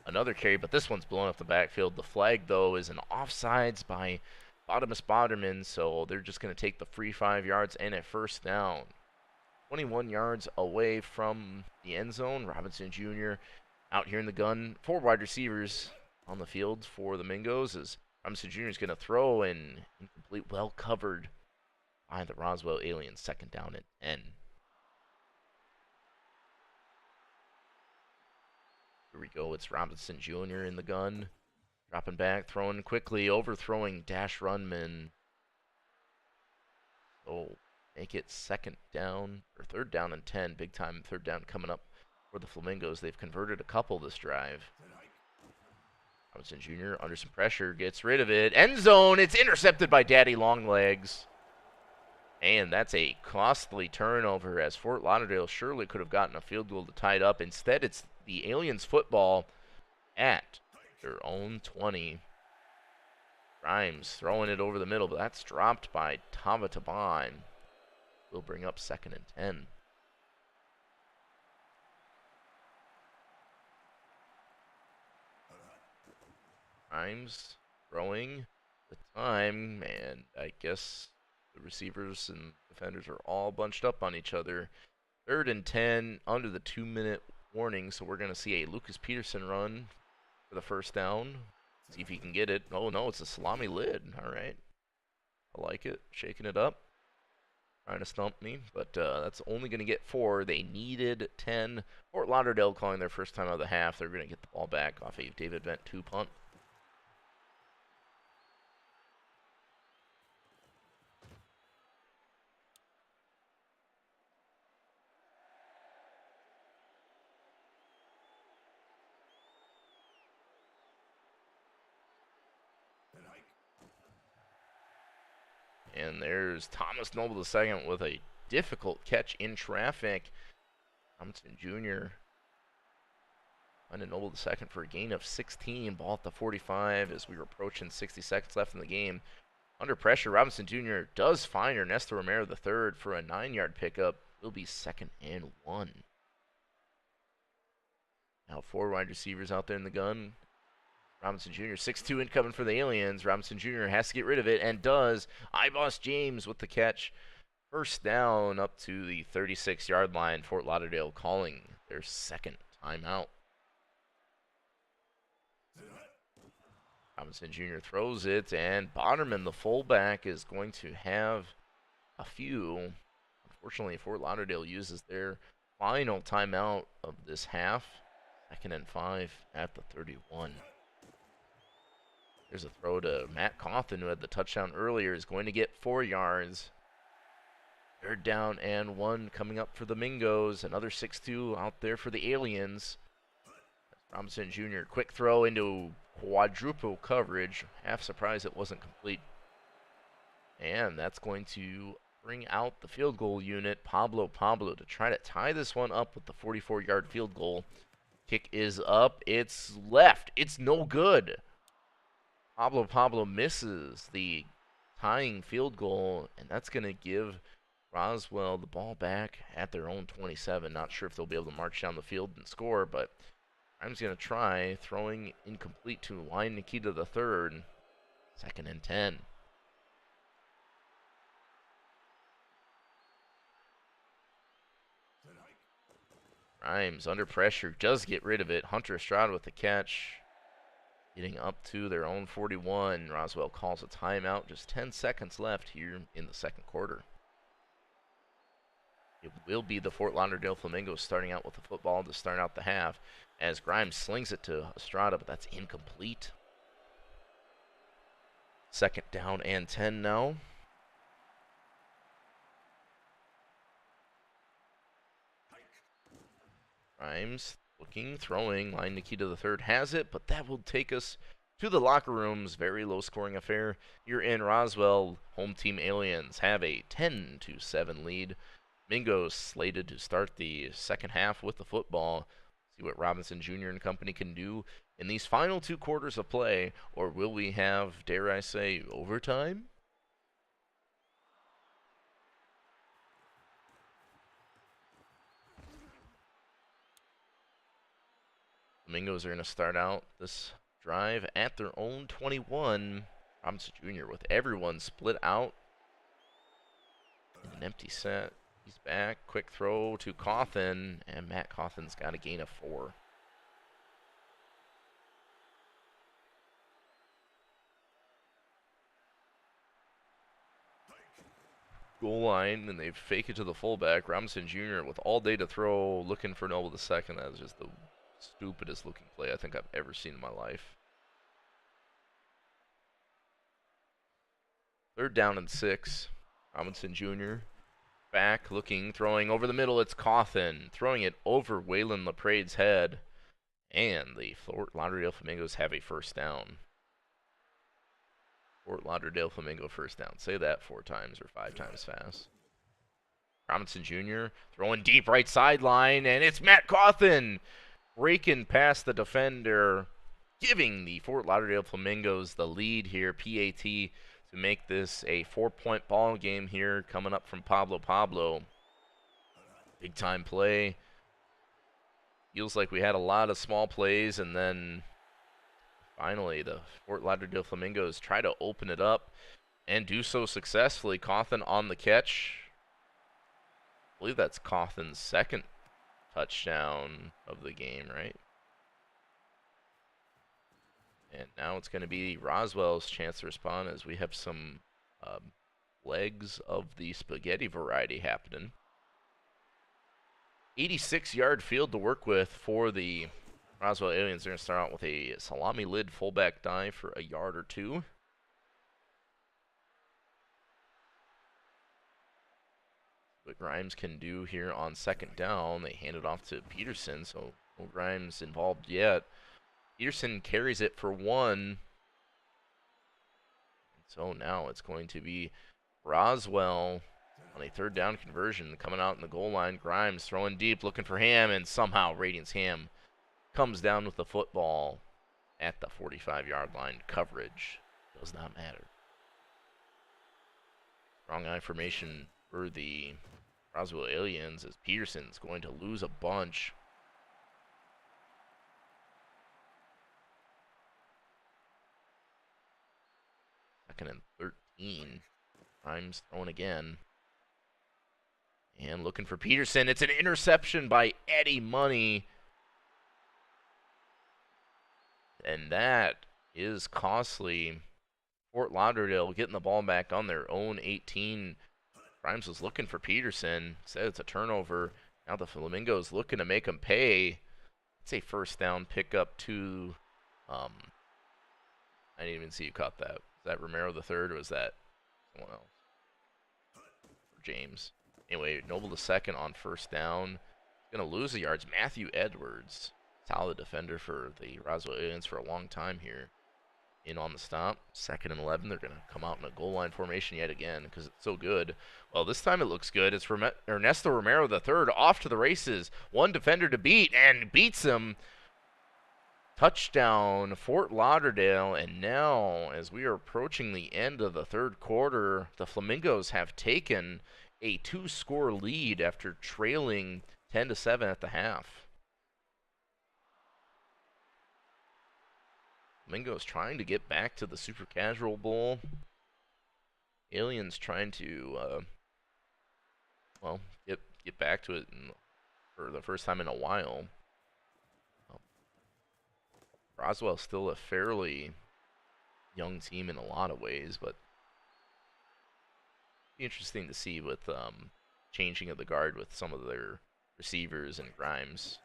Another carry, but this one's blown up the backfield. The flag, though, is an offsides by Bodemus Boderman, so they're just going to take the free 5 yards and a 1st down. 21 yards away from the end zone. Robinson Jr. out here in the gun. 4 wide receivers on the field for the Mingos as Robinson Jr. is going to throw and incomplete, well covered by the Roswell Aliens. 2nd down and 10. Here we go. It's Robinson Jr. in the gun. Dropping back, throwing quickly, overthrowing dash runman. So make it 2nd down, or 3rd down and 10. Big time 3rd down coming up for the Flamingos. They've converted a couple this drive. Robinson Jr. under some pressure, gets rid of it. End zone, it's intercepted by Daddy Longlegs. And that's a costly turnover as Fort Lauderdale surely could have gotten a field goal to tie it up. Instead, it's the Aliens football at their own 20. Grimes throwing it over the middle, but that's dropped by Tava Taban. We'll bring up 2nd and 10. Grimes throwing the time, and I guess the receivers and defenders are all bunched up on each other. 3rd and 10 under the 2-minute warning, so we're going to see a Lucas Peterson run for the 1st down. See if he can get it. Oh, no, it's a salami lid. All right. I like it. Shaking it up. Trying to stump me, but that's only going to get 4. They needed 10. Fort Lauderdale calling their first time out of the half. They're going to get the ball back off a David Bent 2 punt. And there's Thomas Noble II with a difficult catch in traffic. Robinson Jr. finding Noble II for a gain of 16. Ball at the 45 as we were approaching 60 seconds left in the game. Under pressure, Robinson Jr. does find Ernesto Romero III for a 9-yard pickup. Will be 2nd and 1. Now 4 wide receivers out there in the gun. Robinson Jr. 6'2" incoming for the Aliens. Robinson Jr. has to get rid of it and does. Iboss James with the catch. 1st down up to the 36-yard line. Fort Lauderdale calling their 2nd timeout. Robinson Jr. throws it, and Bonnerman, the fullback, is going to have a few. Unfortunately, Fort Lauderdale uses their final timeout of this half. 2nd and 5 at the 31. There's a throw to Matt Cawthon, who had the touchdown earlier, is going to get 4 yards. 3rd down and 1 coming up for the Mingos. Another 6'2" out there for the Aliens. Robinson Jr. quick throw into quadruple coverage. Half surprised it wasn't complete. And that's going to bring out the field goal unit, Pablo to try to tie this one up with the 44-yard field goal. Kick is up. It's left. It's no good. Pablo misses the tying field goal, and that's going to give Roswell the ball back at their own 27. Not sure if they'll be able to march down the field and score, but I'm going to try throwing incomplete to Line Nikita III. 2nd and 10. Grimes under pressure, does get rid of it. Hunter Estrada with the catch. Getting up to their own 41. Roswell calls a timeout. Just 10 seconds left here in the 2nd quarter. It will be the Fort Lauderdale Flamingos starting out with the football to start out the half, as Grimes slings it to Estrada, but that's incomplete. 2nd down and 10 now. Grimes looking, throwing. Line Nikita III has it, but that will take us to the locker rooms. Very low-scoring affair here in Roswell. Home team Aliens have a 10-7 lead. Mingos slated to start the 2nd half with the football. See what Robinson Jr. and company can do in these final 2 quarters of play, or will we have, dare I say, overtime? Flamingos are going to start out this drive at their own 21. Robinson Jr. with everyone split out in an empty set. He's back. Quick throw to Cawthon, and Matt Cawthon's got a gain of 4. Goal line, and they fake it to the fullback. Robinson Jr. with all day to throw, looking for Noble II. That was just the stupidest looking play I think I've ever seen in my life. 3rd down and 6. Robinson Jr. back, looking, throwing over the middle. It's Cawthon, throwing it over Waylon LaPrade's head. And the Fort Lauderdale Flamingos have a 1st down. Fort Lauderdale Flamingo 1st down. Say that 4 times or 5 times fast. Robinson Jr. throwing deep right sideline, and it's Matt Cawthon breaking past the defender, giving the Fort Lauderdale Flamingos the lead here. PAT to make this a 4-point ball game here, coming up from Pablo. Big time play. Feels like we had a lot of small plays, and then finally the Fort Lauderdale Flamingos try to open it up and do so successfully. Cawthon on the catch. I believe that's Cawthon's 2nd touchdown of the game, right? And now it's going to be Roswell's chance to respond as we have some legs of the spaghetti variety happening. 86-yard field to work with for the Roswell Aliens. They're going to start out with a salami lid fullback dive for a yard or 2. What Grimes can do here on 2nd down. They hand it off to Peterson, so no Grimes involved yet. Peterson carries it for 1. So now it's going to be Roswell on a 3rd down conversion coming out in the goal line. Grimes throwing deep, looking for Ham, and somehow Radiant's Ham comes down with the football at the 45-yard line. Coverage does not matter. Strong eye formation for the Roswell Aliens as Peterson's going to lose a bunch. Second and 13. Grimes throwing again. And looking for Peterson. It's an interception by Eddie Money. And that is costly. Fort Lauderdale getting the ball back on their own 18. Grimes was looking for Peterson. Said it's a turnover. Now the Flamingos looking to make him pay. It's a 1st down pickup to... I didn't even see you caught that. Was that Romero the third, or was that someone else? Or James. Anyway, Noble the 2nd on 1st down. Going to lose the yards. Matthew Edwards. Solid defender for the Roswell Aliens for a long time here. In on the stop. 2nd and 11. They're going to come out in a goal line formation yet again because it's so good. Well, this time it looks good. It's Ernesto Romero III off to the races. 1 defender to beat, and beats him. Touchdown, Fort Lauderdale. And now, as we are approaching the end of the 3rd quarter, the Flamingos have taken a 2-score lead after trailing 10-7 at the half. Flamingos trying to get back to the Super Casual Bowl. Aliens trying to, well, get back to it for the first time in a while. Roswell's still a fairly young team in a lot of ways, but be interesting to see with changing of the guard with some of their receivers and Grimes.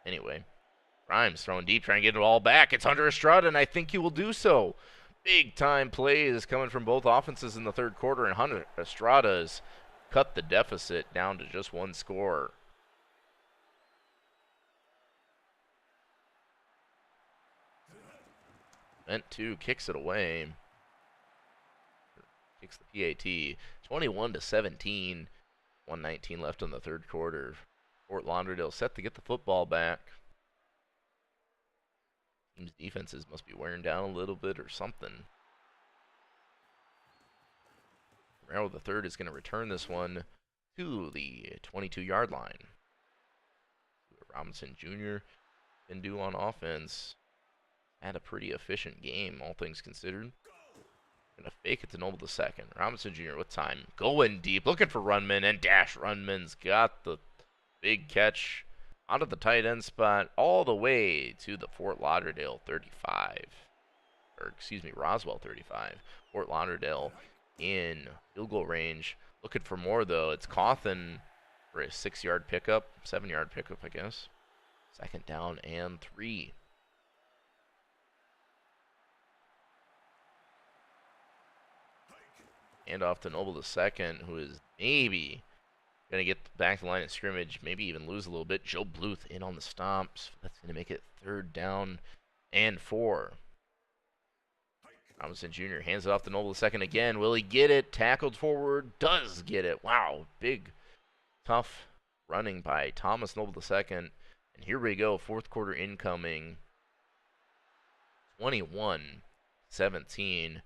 Anyway, Grimes throwing deep, trying to get it all back. It's Hunter Estrada, and I think he will do so. Big time plays coming from both offenses in the 3rd quarter, and Hunter Estrada's cut the deficit down to just 1 score. Vent 2 kicks it away. Kicks the PAT. 21-17. 1:19 left in the 3rd quarter. Fort Lauderdale set to get the football back. Team's defenses must be wearing down a little bit or something. Romero the third is going to return this one to the 22-yard line. Robinson Jr. can do on offense. Had a pretty efficient game, all things considered. Gonna fake it to Noble the second. Robinson Jr. with time. Going deep. Looking for Runman. And Dash Runman's got the big catch out of the tight end spot all the way to the Fort Lauderdale 35. Or, excuse me, Roswell 35. Fort Lauderdale in field goal range. Looking for more, though. It's Cawthon for a 6-yard pickup. 7-yard pickup, I guess. Second down and 3. Hand off to Noble the second, who is maybe going to get back to the line of scrimmage, maybe even lose a little bit. Joe Bluth in on the stomps. That's going to make it 3rd down and 4. Robinson Jr. hands it off to Noble the second again. Will he get it? Tackled forward. Does get it. Wow. Big, tough running by Thomas Noble the second. And here we go. 4th quarter incoming. 21-17.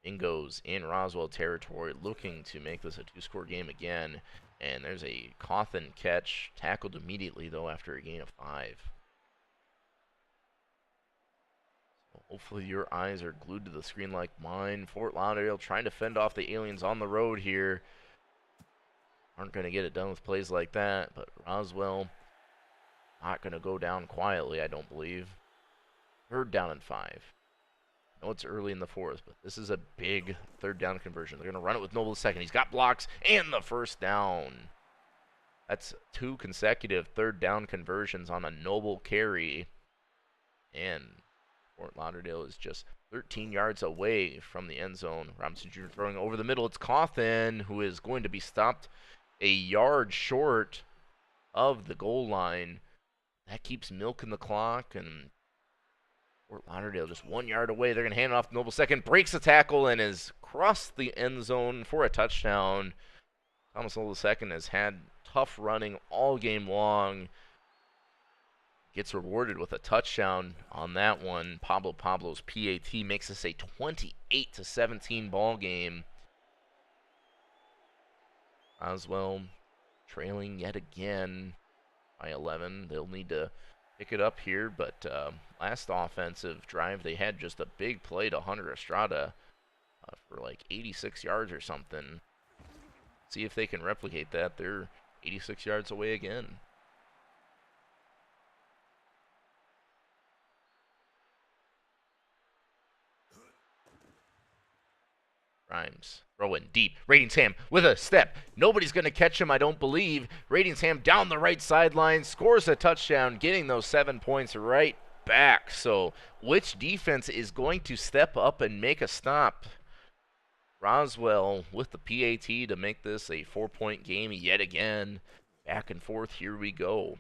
Ingos in Roswell territory, looking to make this a 2-score game again. And there's a Cawthon catch, tackled immediately, though, after a gain of 5. So hopefully your eyes are glued to the screen like mine. Fort Lauderdale trying to fend off the aliens on the road here. Aren't going to get it done with plays like that, but Roswell not going to go down quietly, I don't believe. 3rd down and 5. I know it's early in the 4th, but this is a big 3rd down conversion. They're going to run it with Noble the second. He's got blocks and the 1st down. That's 2 consecutive 3rd down conversions on a Noble carry. And Fort Lauderdale is just 13 yards away from the end zone. Robinson Jr. throwing over the middle. It's Cawthon, who is going to be stopped a yard short of the goal line. That keeps milking the clock, and Fort Lauderdale just 1 yard away. They're going to hand it off to Noble second. Breaks the tackle and is crossed the end zone for a touchdown. Thomas Noble second has had tough running all game long. Gets rewarded with a touchdown on that one. Pablo's PAT makes this a 28-17 ball game. Roswell trailing yet again by 11. They'll need to pick it up here, but last offensive drive they had just a big play to Hunter Estrada for like 86 yards or something. See if they can replicate that. They're 86 yards away again. Grimes throwing deep. Radingham with a step. Nobody's going to catch him, I don't believe. Radingham down the right sideline, scores a touchdown, getting those 7 points right back. So which defense is going to step up and make a stop? Roswell with the PAT to make this a 4-point game yet again. Back and forth, here we go.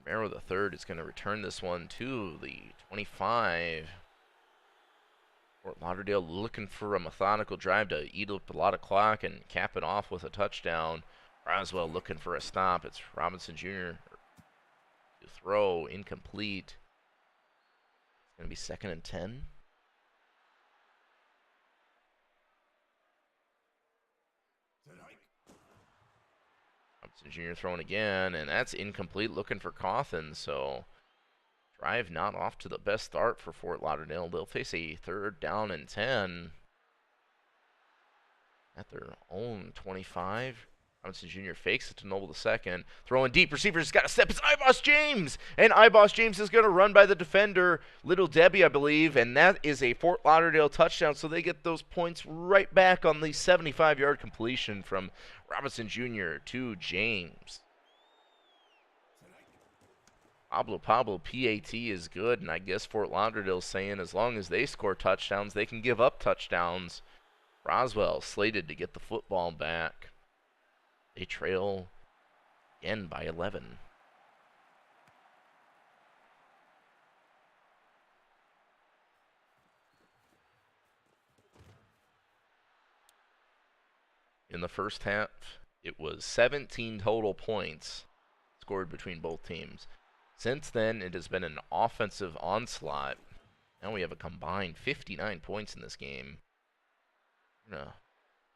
Romero the third is going to return this one to the 25. Fort Lauderdale looking for a methodical drive to eat up a lot of clock and cap it off with a touchdown. Roswell looking for a stop. It's Robinson Jr. to throw, incomplete. It's going to be 2nd and 10. Robinson Jr. throwing again, and that's incomplete, looking for Cawthon. So drive not off to the best start for Fort Lauderdale. They'll face a 3rd down and 10 at their own 25. Robinson Jr. fakes it to Noble II. Throwing deep. Receiver's got to step. It's Iboss James! And Iboss James is going to run by the defender, Little Debbie, I believe. And that is a Fort Lauderdale touchdown. So they get those points right back on the 75-yard completion from Robinson Jr. to James. Pablo PAT is good. And I guess Fort Lauderdale's saying as long as they score touchdowns, they can give up touchdowns. Roswell slated to get the football back. They trail again by 11. In the first half, it was 17 total points scored between both teams. Since then, it has been an offensive onslaught. Now we have a combined 59 points in this game.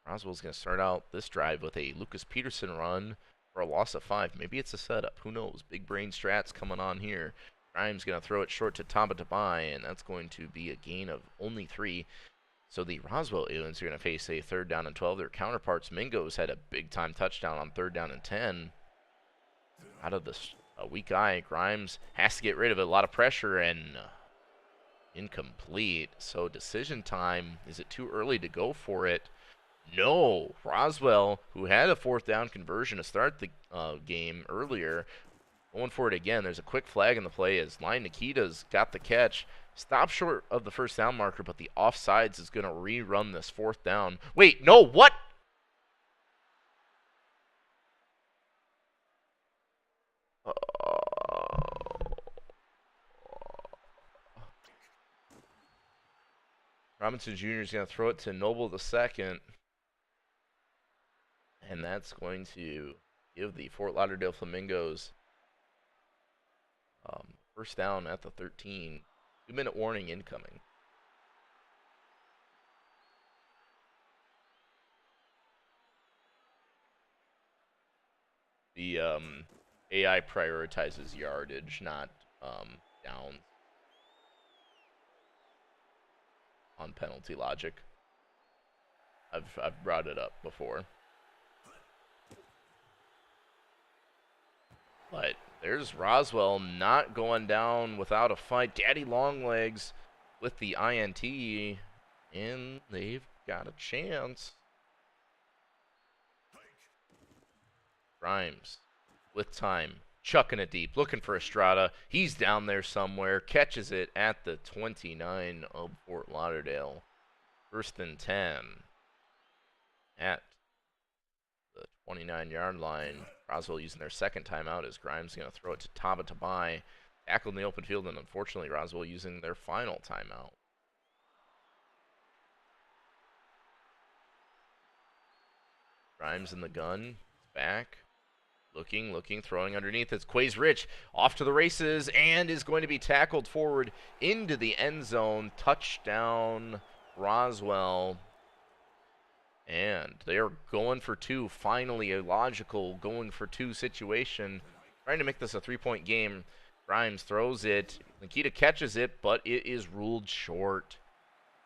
Roswell's going to start out this drive with a Lucas Peterson run for a loss of 5. Maybe it's a setup. Who knows? Big brain strats coming on here. Grimes going to throw it short to Tabatabai, and that's going to be a gain of only 3. So the Roswell Aliens are going to face a 3rd down and 12. Their counterparts, Mingo's had a big-time touchdown on 3rd down and 10. Out of this weak eye, Grimes has to get rid of it. A lot of pressure and incomplete. So decision time. Is it too early to go for it? No. Roswell, who had a 4th down conversion to start the game earlier, going for it again. There's a quick flag in the play as Lion Nikita's got the catch. Stop short of the 1st down marker, but the offsides is going to rerun this 4th down. Wait, no, what? Robinson Jr. is going to throw it to Noble the second. And that's going to give the Fort Lauderdale Flamingos 1st down at the 13. 2-minute warning incoming. The AI prioritizes yardage, not downs on penalty logic. I've brought it up before. But there's Roswell not going down without a fight. Daddy Longlegs with the INT, and they've got a chance. Grimes with time, chucking it deep, looking for Estrada. He's down there somewhere, catches it at the 29 of Fort Lauderdale. 1st and 10 at the 29-yard line. Roswell using their 2nd timeout as Grimes going to throw it to Tabatabai. Tackled in the open field, and unfortunately Roswell using their final timeout. Grimes in the gun, back. Looking, throwing underneath. It's Quays Rich off to the races and is going to be tackled forward into the end zone. Touchdown, Roswell. And they are going for 2. Finally, a logical going for 2 situation. Trying to make this a 3-point game. Grimes throws it. Nikita catches it, but it is ruled short.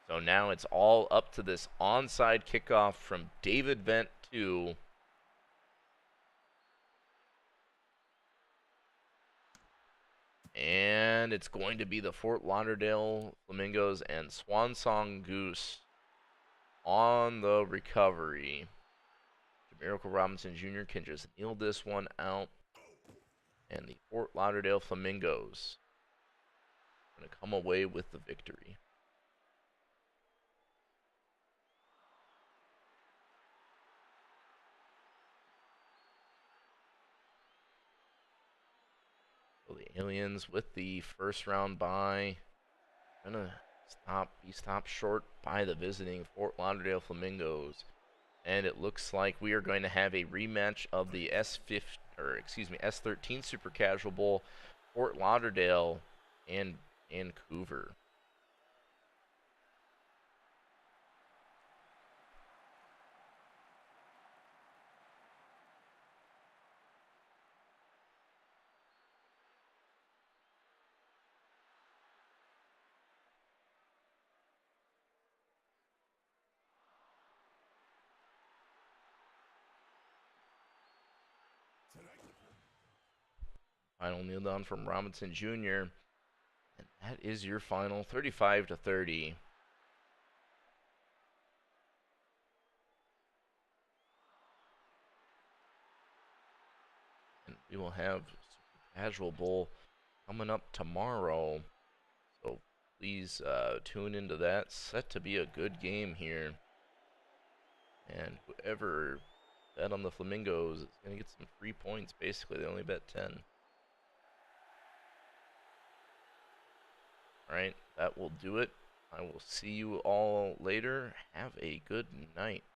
So now it's all up to this onside kickoff from David Vent 2. And it's going to be the Fort Lauderdale Flamingos and Swan Song Goose on the recovery. Miracle Robinson Jr. can just kneel this one out. And the Fort Lauderdale Flamingos are going to come away with the victory. So the Aliens with the 1st round bye. Gonna be stopped short by the visiting Fort Lauderdale Flamingos. And it looks like we are going to have a rematch of the S13 Super Casual Bowl, Fort Lauderdale and Vancouver. Final kneel down from Robinson Jr. And that is your final, 35-30. And we will have Super Casual Bowl coming up tomorrow. So please tune into that. Set to be a good game here. And whoever bet on the Flamingos is going to get some free points. Basically, they only bet 10. Alright, that will do it. I will see you all later. Have a good night.